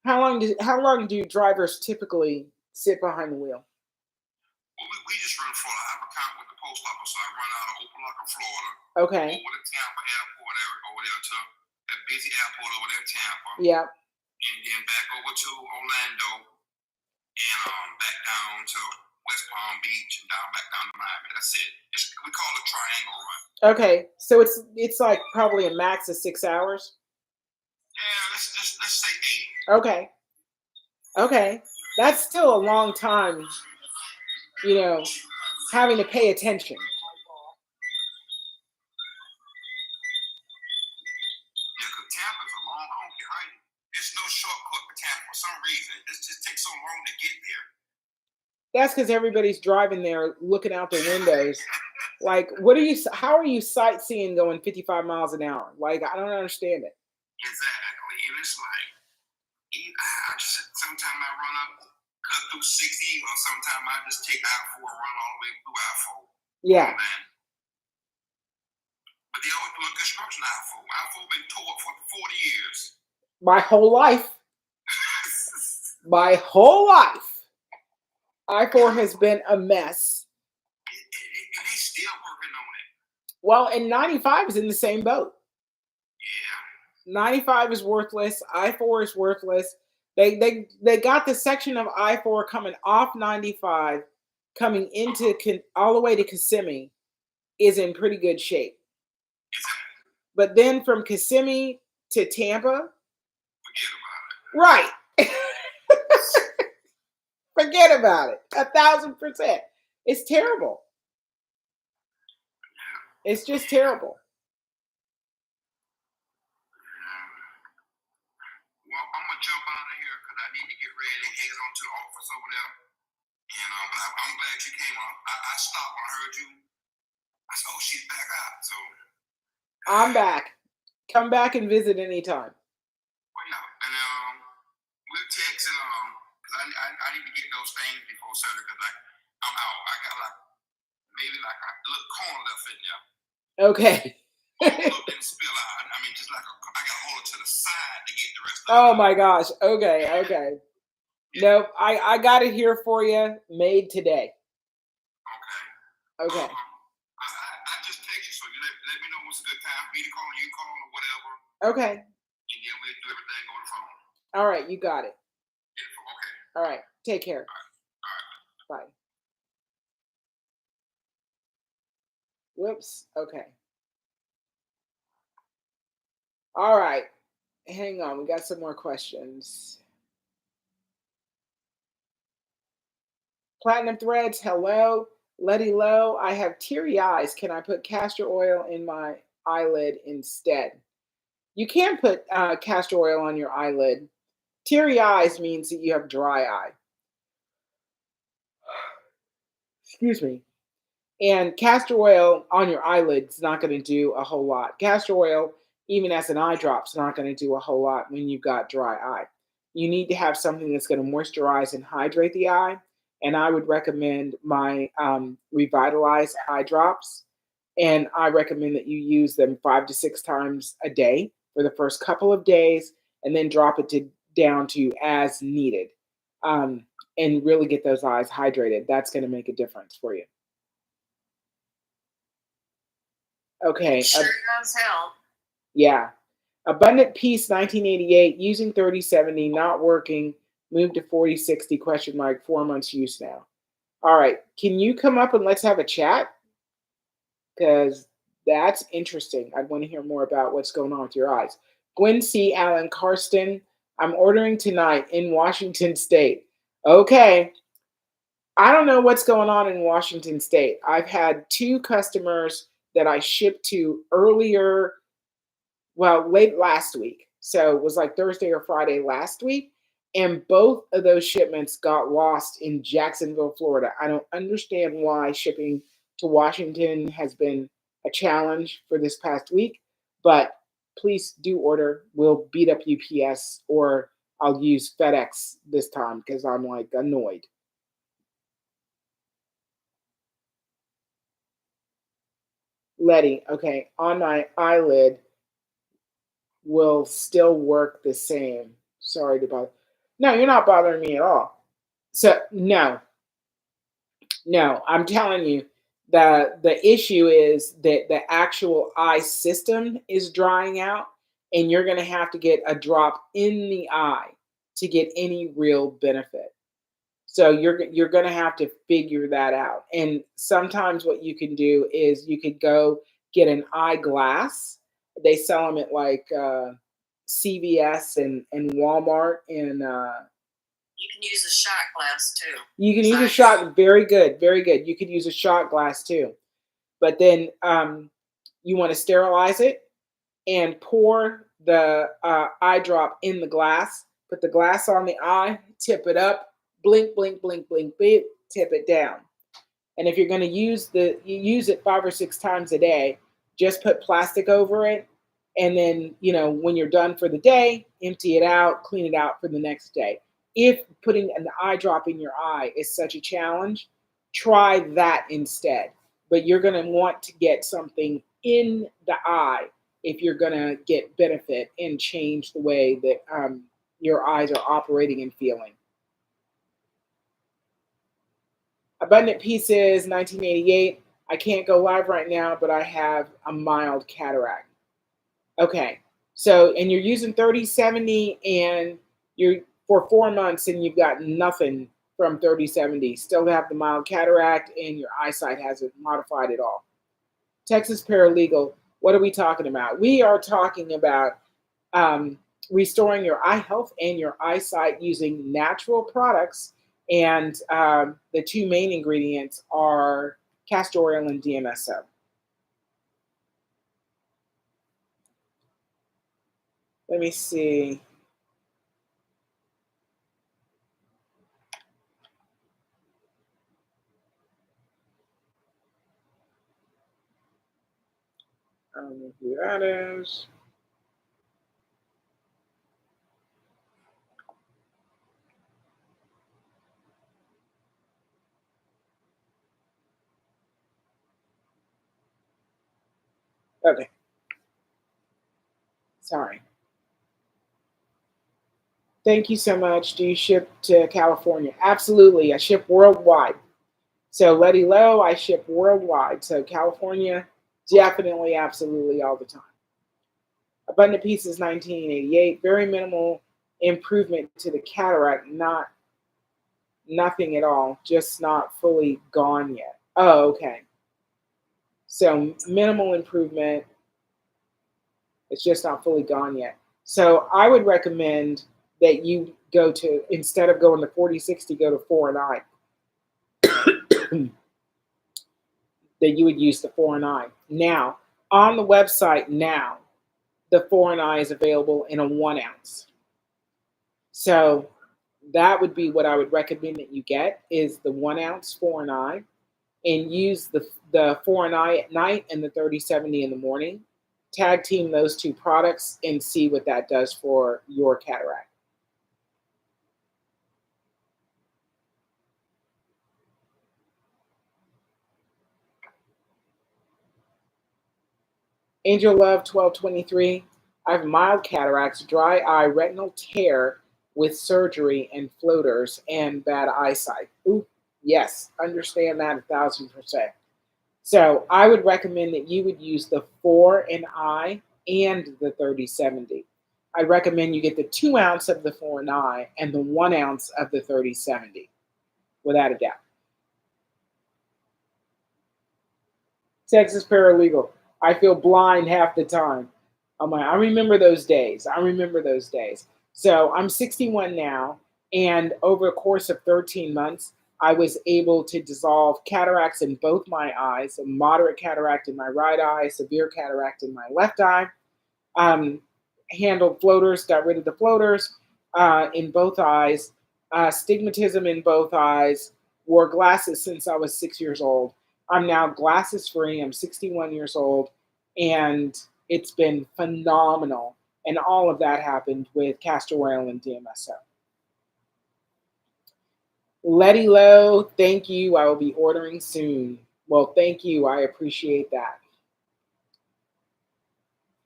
How long do drivers typically sit behind the wheel? Well, we just run Florida. I have an account with the post office, so I run out of Opelika, Florida. Okay. Over to Tampa Airport over there to that busy airport over there in Tampa. Yeah. And then back over to Orlando, and back down to West Palm Beach, and back down to Miami. That's it. We call it a triangle run. Okay, so it's like probably a max of 6 hours. Yeah, let's say 8. Okay. Okay, that's still a long time. Having to pay attention. Yeah, because Tampa's a long. I don't care how there's no shortcut for Tampa for some reason. It just takes so long to get there. That's because everybody's driving there, looking out their windows. Like, how are you sightseeing going 55 miles an hour? Like, I don't understand it. Exactly. And it's like, sometimes I run up, cut through 60, or sometimes I just take I-4 and run all the way through I-4. Yeah. But they always doing construction I-4. I-4 been towed for 40 years. My whole life. My whole life. I-4 has been a mess. And they still working on it. Well, and 95 is in the same boat. Yeah. 95 is worthless. I-4 is worthless. They got the section of I-4 coming off 95, coming into all the way to Kissimmee, is in pretty good shape. But then from Kissimmee to Tampa, forget about it. Right. Forget about it. 1,000%. It's terrible. It's just terrible. Well, I'm gonna jump out of here because I need to get ready and head on to the office over there. And but I'm glad you came on. I stopped when I heard you. I said, "Oh, she's back out." So I'm back. Come back and visit anytime. Well, yeah, and we'll text and because I need to get those things before Saturday because I'm out. I got maybe a little corn left in there. Okay. Didn't spill out. I mean, just I got to hold it to the side to get the rest of it. Oh my gosh. Okay. Nope. I got it here for you, made today. Okay. I just text you, so you let me know what's a good time for me to call, you call or whatever. Okay. And then we'll do everything over the phone. All right, you got it. Okay. All right. Take care. All right. Bye. Whoops. Okay. All right. Hang on. We got some more questions. Platinum Threads, hello. Letty Low, I have teary eyes. Can I put castor oil in my eyelid instead? You can put castor oil on your eyelid. Teary eyes means that you have dry eye. Excuse me. And castor oil on your eyelids is not going to do a whole lot. Castor oil, even as an eye drop, is not going to do a whole lot when you've got dry eye. You need to have something that's going to moisturize and hydrate the eye. And I would recommend my Revitalize eye drops. And I recommend that you use them 5 to 6 times a day for the first couple of days, and then drop it down to as needed, and really get those eyes hydrated. That's going to make a difference for you. Okay. Sure does help. Yeah. Abundant Peace 1988, using 3070, not working, moved to 4060, question mark, 4 months use now. All right. Can you come up and let's have a chat? Because that's interesting. I want to hear more about what's going on with your eyes. Gwen C. Allen Karsten, I'm ordering tonight in Washington State. Okay. I don't know what's going on in Washington State. I've had 2 customers that I shipped to earlier, well, late last week. So it was like Thursday or Friday last week. And both of those shipments got lost in Jacksonville, Florida. I don't understand why shipping to Washington has been a challenge for this past week, but please do order. We'll beat up UPS, or I'll use FedEx this time because I'm like annoyed. Letty, okay, on my eyelid will still work the same. Sorry to bother. No, you're not bothering me at all. So no, I'm telling you, the issue is that the actual eye system is drying out, and you're going to have to get a drop in the eye to get any real benefit. So you're going to have to figure that out. And sometimes what you can do is you could go get an eyeglass. They sell them at like CVS and Walmart, and You can use a shot glass too. you can use a shot. Very good, very good. You could use a shot glass too, but then you want to sterilize it and pour the eye drop in the glass. Put the glass on the eye, tip it up, blink, blink, blink, blink, blink, tip it down. And if you're going to use you use it 5 or 6 times a day, just put plastic over it. And then, when you're done for the day, empty it out, clean it out for the next day. If putting an eye drop in your eye is such a challenge, try that instead. But you're going to want to get something in the eye if you're going to get benefit and change the way that your eyes are operating and feeling. Abundant Pieces 1988. I can't go live right now, but I have a mild cataract. Okay. So, and you're using 3070 and you're for 4 months and you've got nothing from 3070. Still have the mild cataract and your eyesight hasn't modified at all. Texas Paralegal, what are we talking about? We are talking about restoring your eye health and your eyesight using natural products. And the 2 main ingredients are castor oil and DMSO. Let me see. I don't know who that is. Okay. Sorry. Thank you so much. Do you ship to California? Absolutely. I ship worldwide. So Letty Low, I ship worldwide. So California, definitely, absolutely, all the time. Abundant Pieces 1988. Very minimal improvement to the cataract. Nothing at all. Just not fully gone yet. Oh, okay. So minimal improvement. It's just not fully gone yet. So I would recommend that you go to, instead of going to 40/60, go to 4 and I. That you would use the 4 and I. Now, on the website now, the 4 and I is available in a 1 ounce. So that would be what I would recommend that you get is the 1 ounce 4 and I, and use the 4 and I at night and the 30/70 in the morning. Tag team those two products and see what that does for your cataract. Angel Love 1223. I have mild cataracts, dry eye, retinal tear with surgery and floaters and bad eyesight. Ooh, yes, understand that 1,000%. So I would recommend that you would use the 4 and I and the 30/70. I recommend you get the 2 ounce of the 4 and I and the 1 ounce of the 30/70, without a doubt. Texas paralegal. I feel blind half the time. I'm like, I remember those days. I remember those days. So I'm 61 now, and over a course of 13 months, I was able to dissolve cataracts in both my eyes, a moderate cataract in my right eye, severe cataract in my left eye. Um, Handled floaters, got rid of the floaters in both eyes, stigmatism in both eyes, wore glasses since I was 6 years old. I'm now glasses free. I'm 61 years old, and it's been phenomenal. And all of that happened with Castor Oil and DMSO. Letty Low, thank you. I will be ordering soon. Well, thank you. I appreciate that.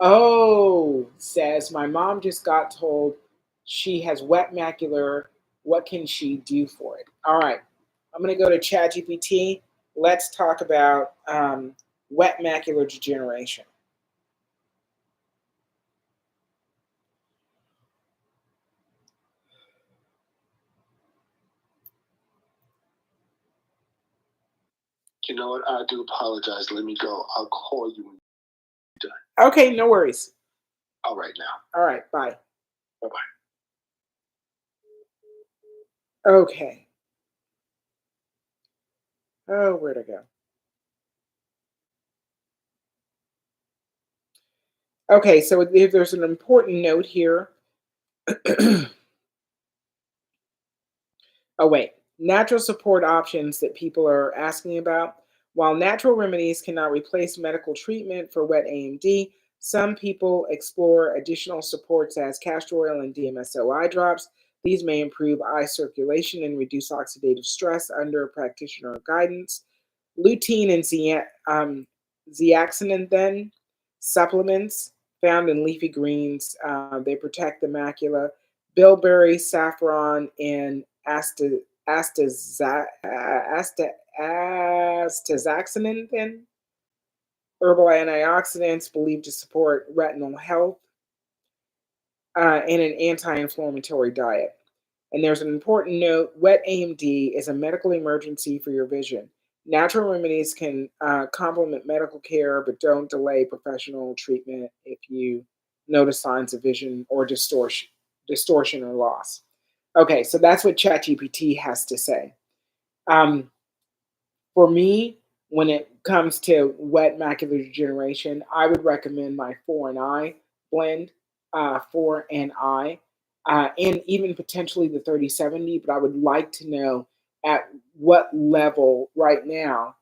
Oh, says my mom just got told she has wet macular. What can she do for it? All right, I'm going to go to ChatGPT. Let's talk about wet macular degeneration. You know what? I do apologize. Let me go. I'll call you when you're done. Okay, no worries. All right now. All right, bye. Bye-bye. Okay. Oh, where'd I go? Okay, so there's an important note here. Oh, wait. Natural support options that people are asking about. While natural remedies cannot replace medical treatment for wet AMD, some people explore additional supports as castor oil and DMSO eye drops. These may improve eye circulation and reduce oxidative stress under practitioner guidance. Lutein and zeaxanthin supplements found in leafy greens. They protect the macula. Bilberry, saffron, and astaxanthin, herbal antioxidants believed to support retinal health, and an anti-inflammatory diet. And there's an important note: wet AMD is a medical emergency for your vision. Natural remedies can complement medical care, but don't delay professional treatment if you notice signs of vision or distortion or loss. Okay, so that's what ChatGPT has to say. Um, for me, when it comes to wet macular degeneration, I would recommend my 4 and I blend, 4 and I, and even potentially the 30/70. But I would like to know at what level right now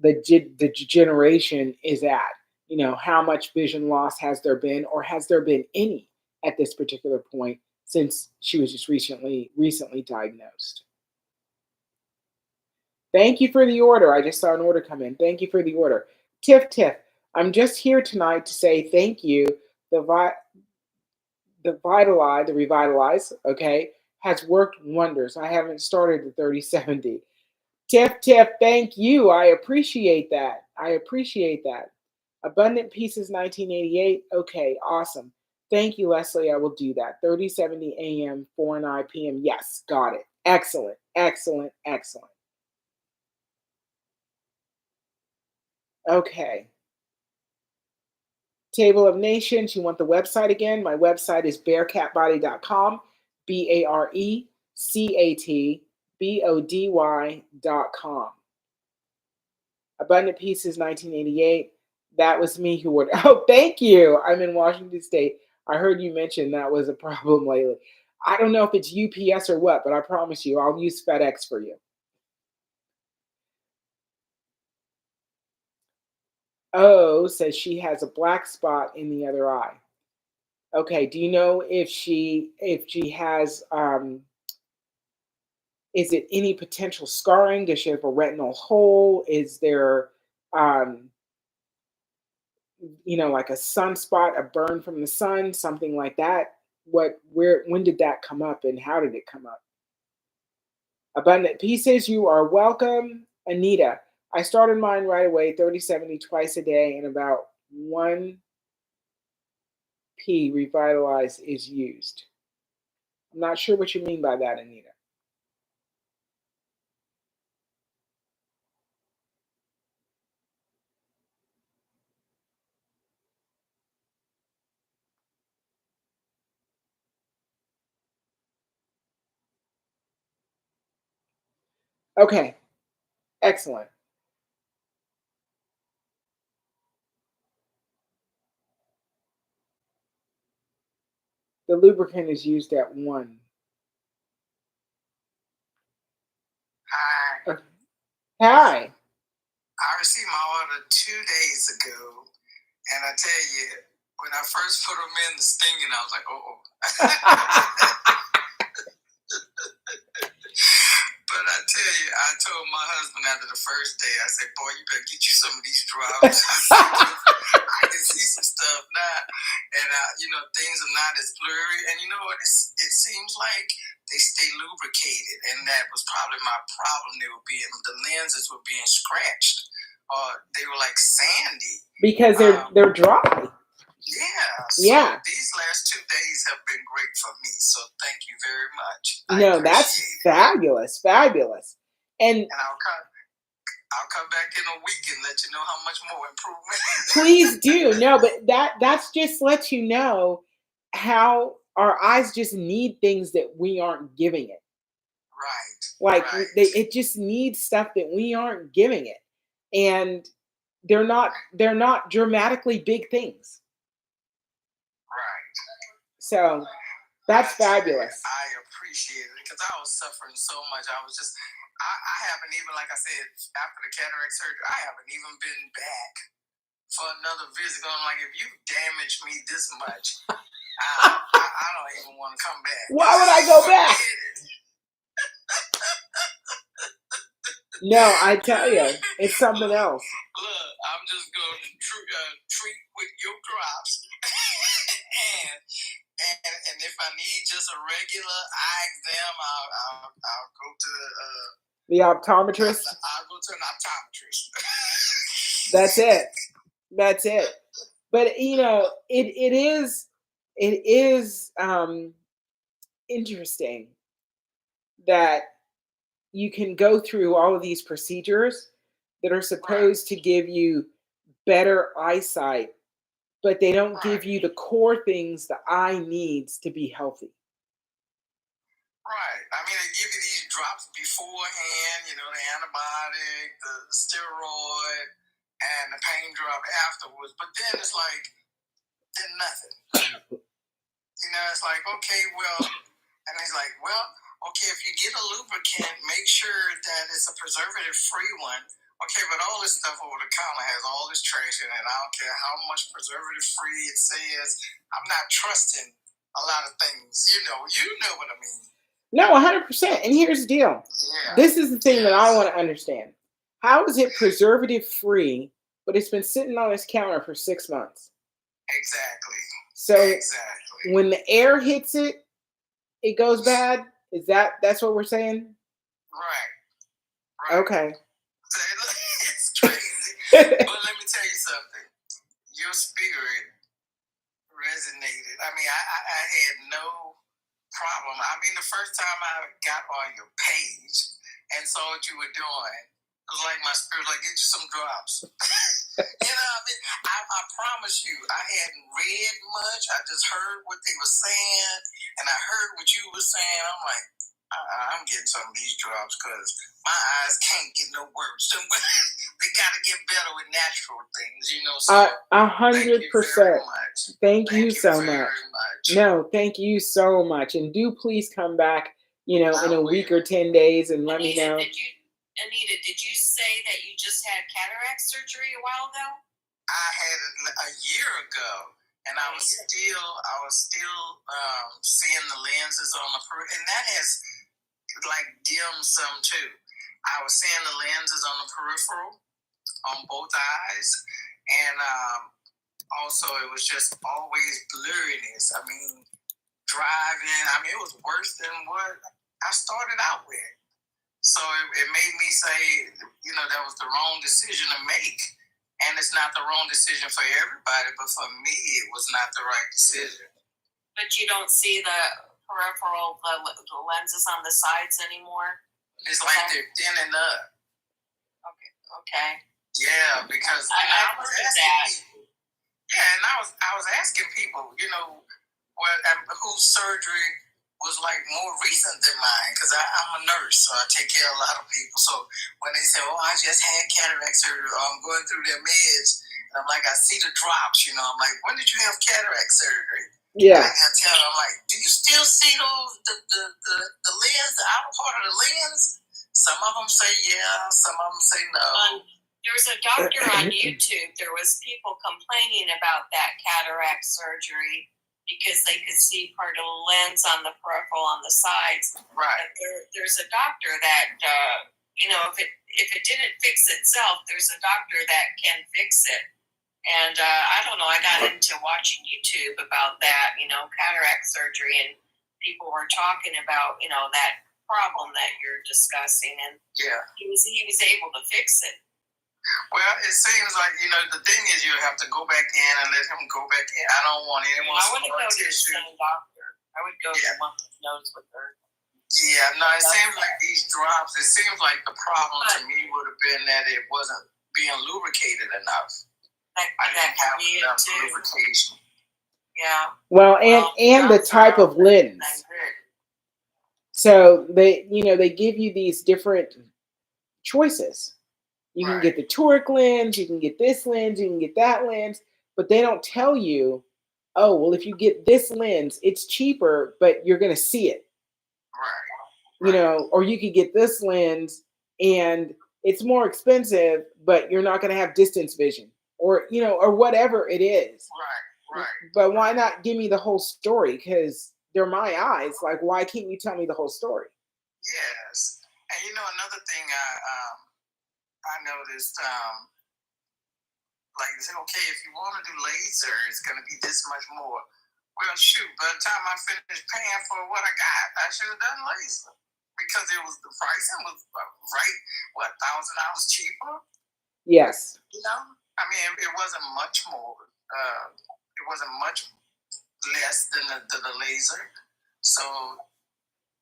the degeneration is at. You know, how much vision loss has there been, or has there been any at this particular point since she was just recently diagnosed. Thank you for the order. I just saw an order come in. Thank you for the order. Tiff, I'm just here tonight to say thank you. The the Revitalize, okay, has worked wonders. I haven't started the 30/70. Tiff, thank you. I appreciate that. I appreciate that. Abundant Pieces 1988. Okay, awesome. Thank you, Leslie. I will do that. 30/70 a.m., 4 and 9 p.m. Yes, got it. Excellent. Okay. Table of Nations. You want the website again? My website is bearcatbody.com. BARECATBODY.com. Abundant Pieces 1988. That was me who would. Oh, thank you. I'm in Washington State. I heard you mention that was a problem lately. I don't know if it's UPS or what, but I promise you, I'll use FedEx for you. Oh, says she has a black spot in the other eye. Okay. Do you know if she has is it any potential scarring? Does she have a retinal hole? Is there um like a sunspot, a burn from the sun, something like that? When did that come up and how did it come up? Abundant Pieces, you are welcome. Anita, I started mine right away, 30/70 twice a day, and about 1p Revitalize is used. I'm not sure what you mean by that, Anita. Okay, excellent. The lubricant is used at 1. Hi. Okay. Hi. I received my order 2 days ago, and I tell you, when I first put them in, the stinging, I was like, But I tell you, I told my husband after the first day, I said, boy, you better get you some of these drops. I can see some stuff now, and things are not as blurry. And you know what? It seems like they stay lubricated, and that was probably my problem. The lenses were being scratched, or they were like sandy because they're dry. Yeah. So Yeah. These last 2 days have been great for me. So thank you very much. No, that's fabulous, fabulous. And I'll come back in a week and let you know how much more improvement. Please do. No, but that's just lets you know how our eyes just need things that we aren't giving it. Right. Like it just needs stuff that we aren't giving it. And they're not dramatically big things. Right. So that's fabulous. I appreciate it because I was suffering so much. I haven't even, like I said, after the cataract surgery, I haven't even been back for another visit. I'm like, if you damage me this much, I don't even want to come back. Why would I go back? No, I tell you, it's something else. Look, I'm just going to treat with your drops, and if I need just a regular eye exam, I'll go to the optometrist. I'll go to an optometrist. That's it. That's it. But it is interesting that you can go through all of these procedures that are supposed to give you better eyesight, but they don't give you the core things the eye needs to be healthy. Right. I mean, they give you these drops beforehand, the antibiotic, the steroid, and the pain drop afterwards. But then it's like, then nothing. It's like, okay, well, and he's like, well, okay, if you get a lubricant, make sure that it's a preservative-free one. Okay, but all this stuff over the counter has all this trash in it. I don't care how much preservative-free it says. I'm not trusting a lot of things. You know what I mean. No, 100%. And here's the deal. Yeah. This is the thing that I want to understand. How is it preservative-free, but it's been sitting on this counter for 6 months? Exactly. So when the air hits it, it goes bad? That's what we're saying? Right. Okay. It's crazy. But let me tell you something. Your spirit resonated. I mean, I had no problem. I mean, the first time I got on your page and saw what you were doing, Cause like my spirit, like get you some drops. You know what I mean? I promise you, I hadn't read much. I just heard what they were saying, and I heard what you were saying. I'm like, I'm getting some of these drops because my eyes can't get no worse. They got to get better with natural things, you know. So 100%. Thank you so much. much. No, thank you so much. And do please come back, in a week or 10 days and let me know. Anita, did you say that you just had cataract surgery a while ago? I had it a year ago, and I was still seeing the lenses on the peripheral, and that has like dimmed some too. I was seeing the lenses on the peripheral on both eyes, and also it was just always blurriness. I mean, driving. I mean, it was worse than what I started out with. So it made me say, that was the wrong decision to make. And it's not the wrong decision for everybody, but for me, it was not the right decision. But you don't see the peripheral, the lenses on the sides anymore? It's like they're thinning up. Okay. Yeah, because I was asking people. Yeah, and I was asking people, whose surgery was like more recent than mine, because I'm a nurse, so I take care of a lot of people. So when they say, "Oh, I just had cataract surgery," or I'm going through their meds, and I'm like, I see the drops, I'm like, when did you have cataract surgery? Yeah. And I tell them, I'm like, do you still see those the lens, the outer part of the lens? Some of them say yeah, some of them say no. There was a doctor on YouTube. There was people complaining about that cataract surgery because they could see part of the lens on the peripheral on the sides. Right. There's a doctor that, if it didn't fix itself, there's a doctor that can fix it. And I don't know, I got into watching YouTube about that, cataract surgery, and people were talking about, that problem that you're discussing, and yeah, he was able to fix it. Well, it seems like, the thing is you have to go back in and let him go back in. I don't want anyone I wouldn't go to the same doctor. I would go to the one that knows what they're... Yeah, no, it seems like these drops, it seems like the problem to me would have been that it wasn't being lubricated enough. I didn't have enough lubrication. Yeah. Well, and the type of lens. So they give you these different choices. You can get the toric lens, you can get this lens, you can get that lens, but they don't tell you, oh, well, if you get this lens, it's cheaper, but you're going to see it. Right. Or you could get this lens and it's more expensive, but you're not going to have distance vision, or whatever it is. Right. But why not give me the whole story? Because they're my eyes. Like, why can't you tell me the whole story? Yes. And another thing I noticed, like they said, okay, if you want to do laser, it's going to be this much more. Well, shoot, by the time I finished paying for what I got, I should have done laser, because the pricing was $1,000 cheaper. Yes. I mean, it wasn't much more. It wasn't much less than the laser. So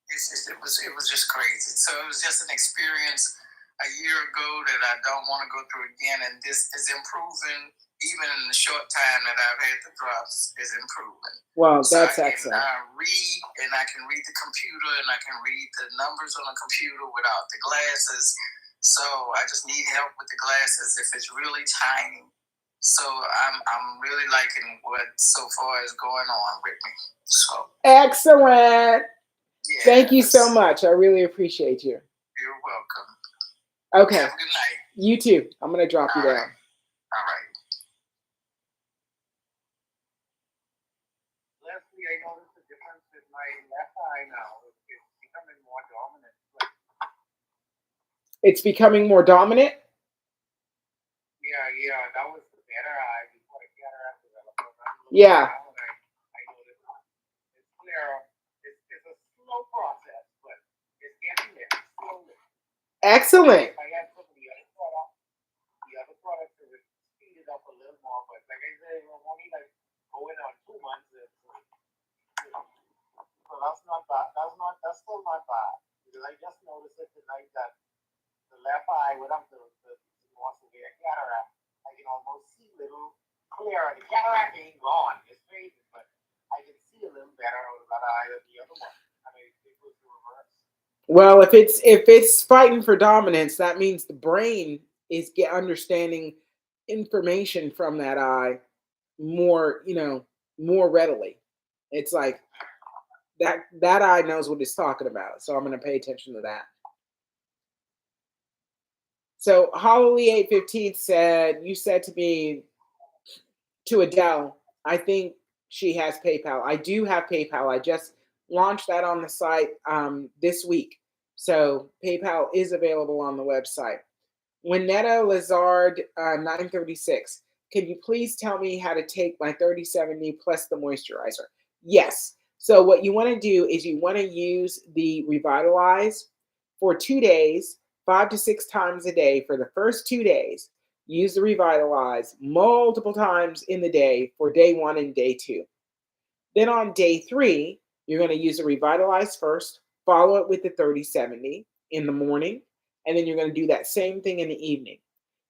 it was just crazy. So it was just an experience a year ago that I don't want to go through again, and this is improving. Even in the short time that I've had the drops, is improving. Wow, that's excellent. I can read the computer, and I can read the numbers on the computer without the glasses. So I just need help with the glasses if it's really tiny. So I'm really liking what so far is going on with me. So excellent. Yes. Thank you so much. I really appreciate you. You're welcome. Okay. Have a good night. You too. I'm going to drop you down. All right. Leslie, I noticed a difference in my left eye now. It's becoming more dominant. It's becoming more dominant? Yeah. That was the better eye before the cataract developed. Yeah. I noticed it's clearer. It's a slow process, but it's getting there slowly. Excellent. I had some of the other products that would speed it up a little more, but like I said, I'm only like going on 2 months. So that's not bad. That's still not bad, because I just noticed it tonight that the left eye, what I'm doing, clearer. The cataract ain't gone. It's faded, but I can see a little better with that eye than the other one. I mean, it was the reverse. Well, if it's fighting for dominance, that means the brain is understanding information from that eye more, more readily. It's like that eye knows what it's talking about, so I'm going to pay attention to that. So Holly 815 said, you said to me, to Adele, I think she has PayPal. I do have PayPal. I just launched that on the site this week. So PayPal is available on the website. Winetta Lazard 936. Can you please tell me how to take my 3070 plus the moisturizer? Yes. So what you want to do is you want to use the Revitalize for 2 days, 5 to 6 times a day for the first 2 days. Use the Revitalize multiple times in the day for day 1 and day 2. Then on day 3, you're going to use the Revitalize first, follow it with the 3070 in the morning, and then you're going to do that same thing in the evening.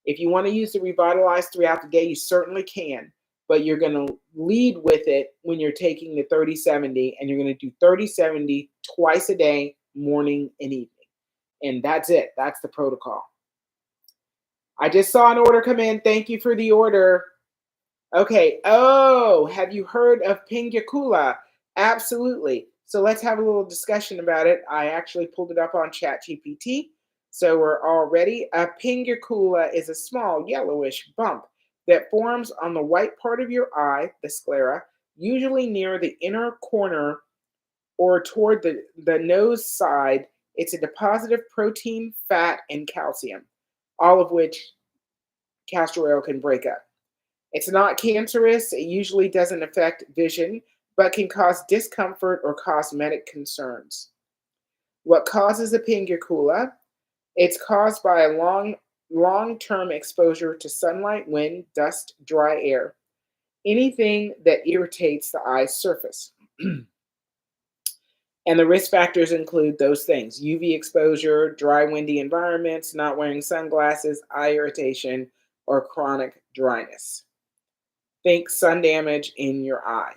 If you want to use the Revitalize throughout the day, you certainly can, but you're going to lead with it when you're taking the 3070, and you're going to do 3070 twice a day, morning and evening. And that's it. That's the protocol. I just saw an order come in. Thank you for the order. Okay. Oh, have you heard of Pingakula? Absolutely. So let's have a little discussion about it. I actually pulled it up on ChatGPT. So we're all ready. A Pingakula is a small yellowish bump that forms on the white part of your eye, the sclera, usually near the inner corner or toward the nose side. It's a deposit of protein, fat, and calcium, all of which castor oil can break up. It's not cancerous. It usually doesn't affect vision, but can cause discomfort or cosmetic concerns. What causes a pingakula? It's caused by a long-term exposure to sunlight, wind, dust, dry air, anything that irritates the eye's surface. And the risk factors include those things: UV exposure, dry, windy environments, not wearing sunglasses, eye irritation, or chronic dryness. Think sun damage in your eye.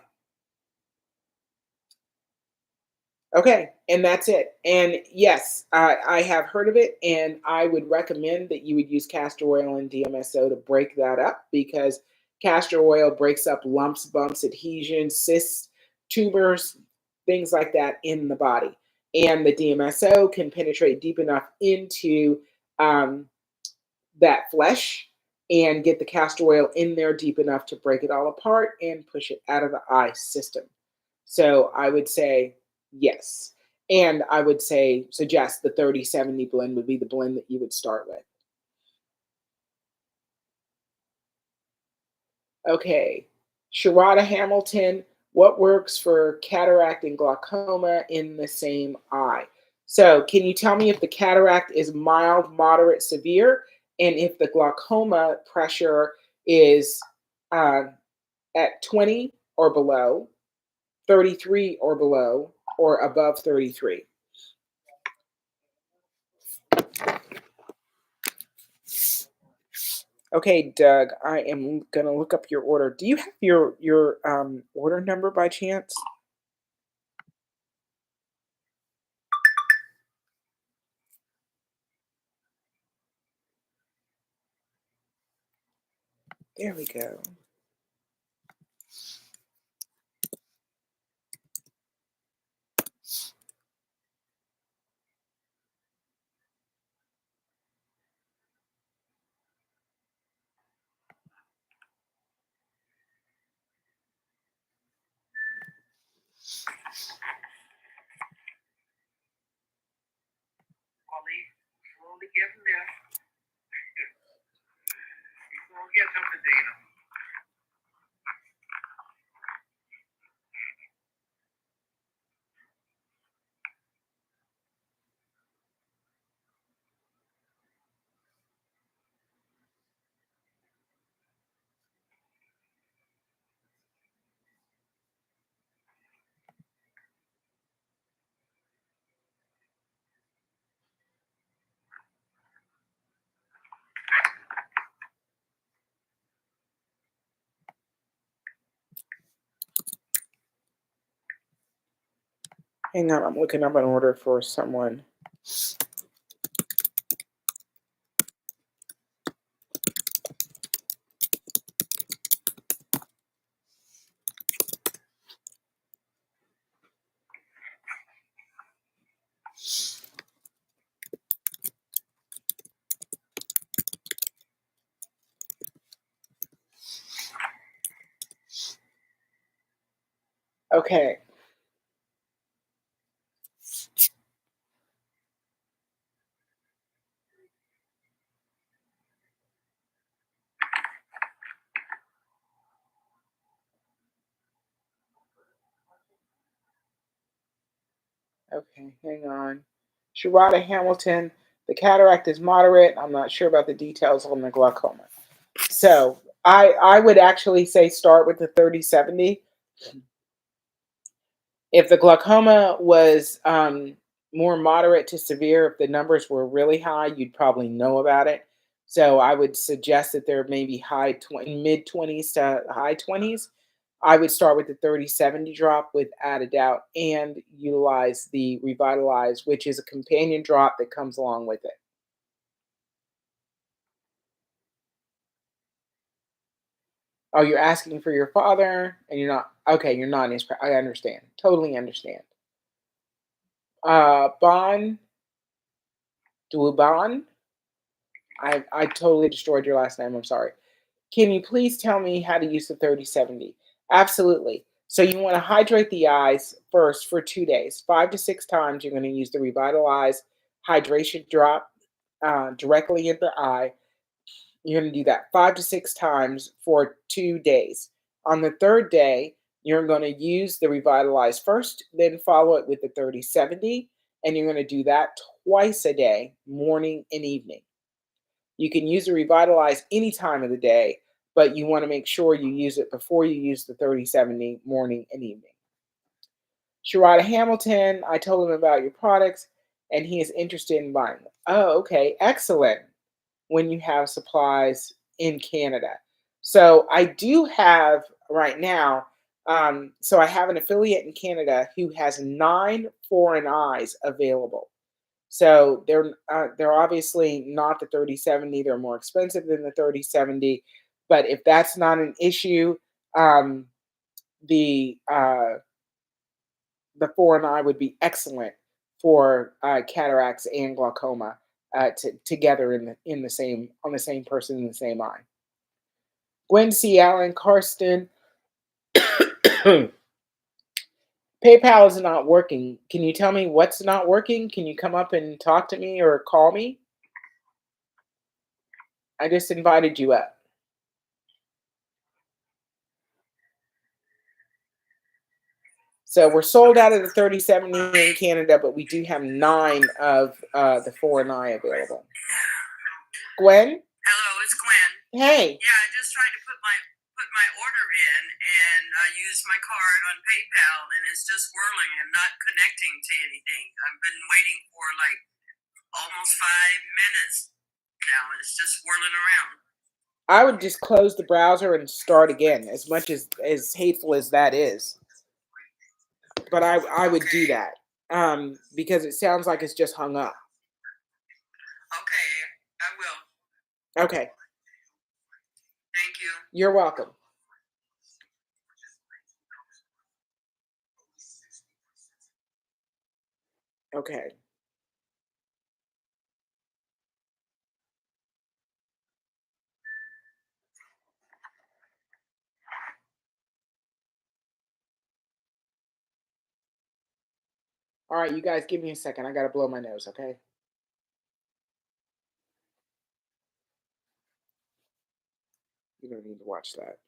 Okay, and that's it. And yes, I have heard of it, and I would recommend that you would use castor oil and DMSO to break that up, because castor oil breaks up lumps, bumps, adhesions, cysts, tumors, things like that in the body. And the DMSO can penetrate deep enough into that flesh and get the castor oil in there deep enough to break it all apart and push it out of the eye system. So I would say yes. And I would say suggest the 3070 blend would be the blend that you would start with. Okay. Sharada Hamilton, what works for cataract and glaucoma in the same eye? So can you tell me if the cataract is mild, moderate, severe, and if the glaucoma pressure is at 20 or below, 33 or below, or above 33? Okay, Doug, I am gonna look up your order. Do you have your order number by chance? There we go. Slowly getting there. He's gonna get something, Dana. Hang on, I'm looking up an order for someone. Okay. Okay, hang on. Sharada Hamilton, the cataract is moderate. I'm not sure about the details on the glaucoma. So I would actually say start with the 30/70. If the glaucoma was more moderate to severe, if the numbers were really high, you'd probably know about it. So I would suggest that there may be mid 20s to high 20s. I would start with the 30/70 drop without a doubt and utilize the Revitalize, which is a companion drop that comes along with it. Oh, you're asking for your father and you're not okay, you're not in his I understand. Totally understand. Bon Duban. I totally destroyed your last name. I'm sorry. Can you please tell me how to use the 30/70? Absolutely. So you want to hydrate the eyes first for 2 days. 5 to 6 times, you're going to use the Revitalize hydration drop directly in the eye. You're going to do that 5 to 6 times for 2 days. On the third day, you're going to use the Revitalize first, then follow it with the 30/70, and you're going to do that twice a day, morning and evening. You can use the Revitalize any time of the day, but you want to make sure you use it before you use the 30/70 morning and evening. Sharada Hamilton, I told him about your products and he is interested in buying them. Oh, okay, excellent. When you have supplies in Canada. So I do have right now, so I have an affiliate in Canada who has 9 foreign eyes available. So they're obviously not the 30/70. They're more expensive than the 30/70. But if that's not an issue, um, the uh, the 4 and I would be excellent for cataracts and glaucoma together in the same on the same person in the same eye. Gwen C. Allen, Karsten, PayPal is not working. Can you tell me what's not working? Can you come up and talk to me or call me? I just invited you up. So we're sold out of the 30/70 in Canada, but we do have 9 of the 4 and I available. Gwen? Hello, it's Gwen. Hey. Yeah, I just tried to put my order in, and I used my card on PayPal, and it's just whirling and not connecting to anything. I've been waiting for like almost 5 minutes now, and it's just whirling around. I would just close the browser and start again, as much as hateful as that is. But I would do that because it sounds like it's just hung up. Okay, I will. Okay. Thank you. You're welcome. Okay. All right, you guys give me a second. I got to blow my nose, okay? You don't need to watch that.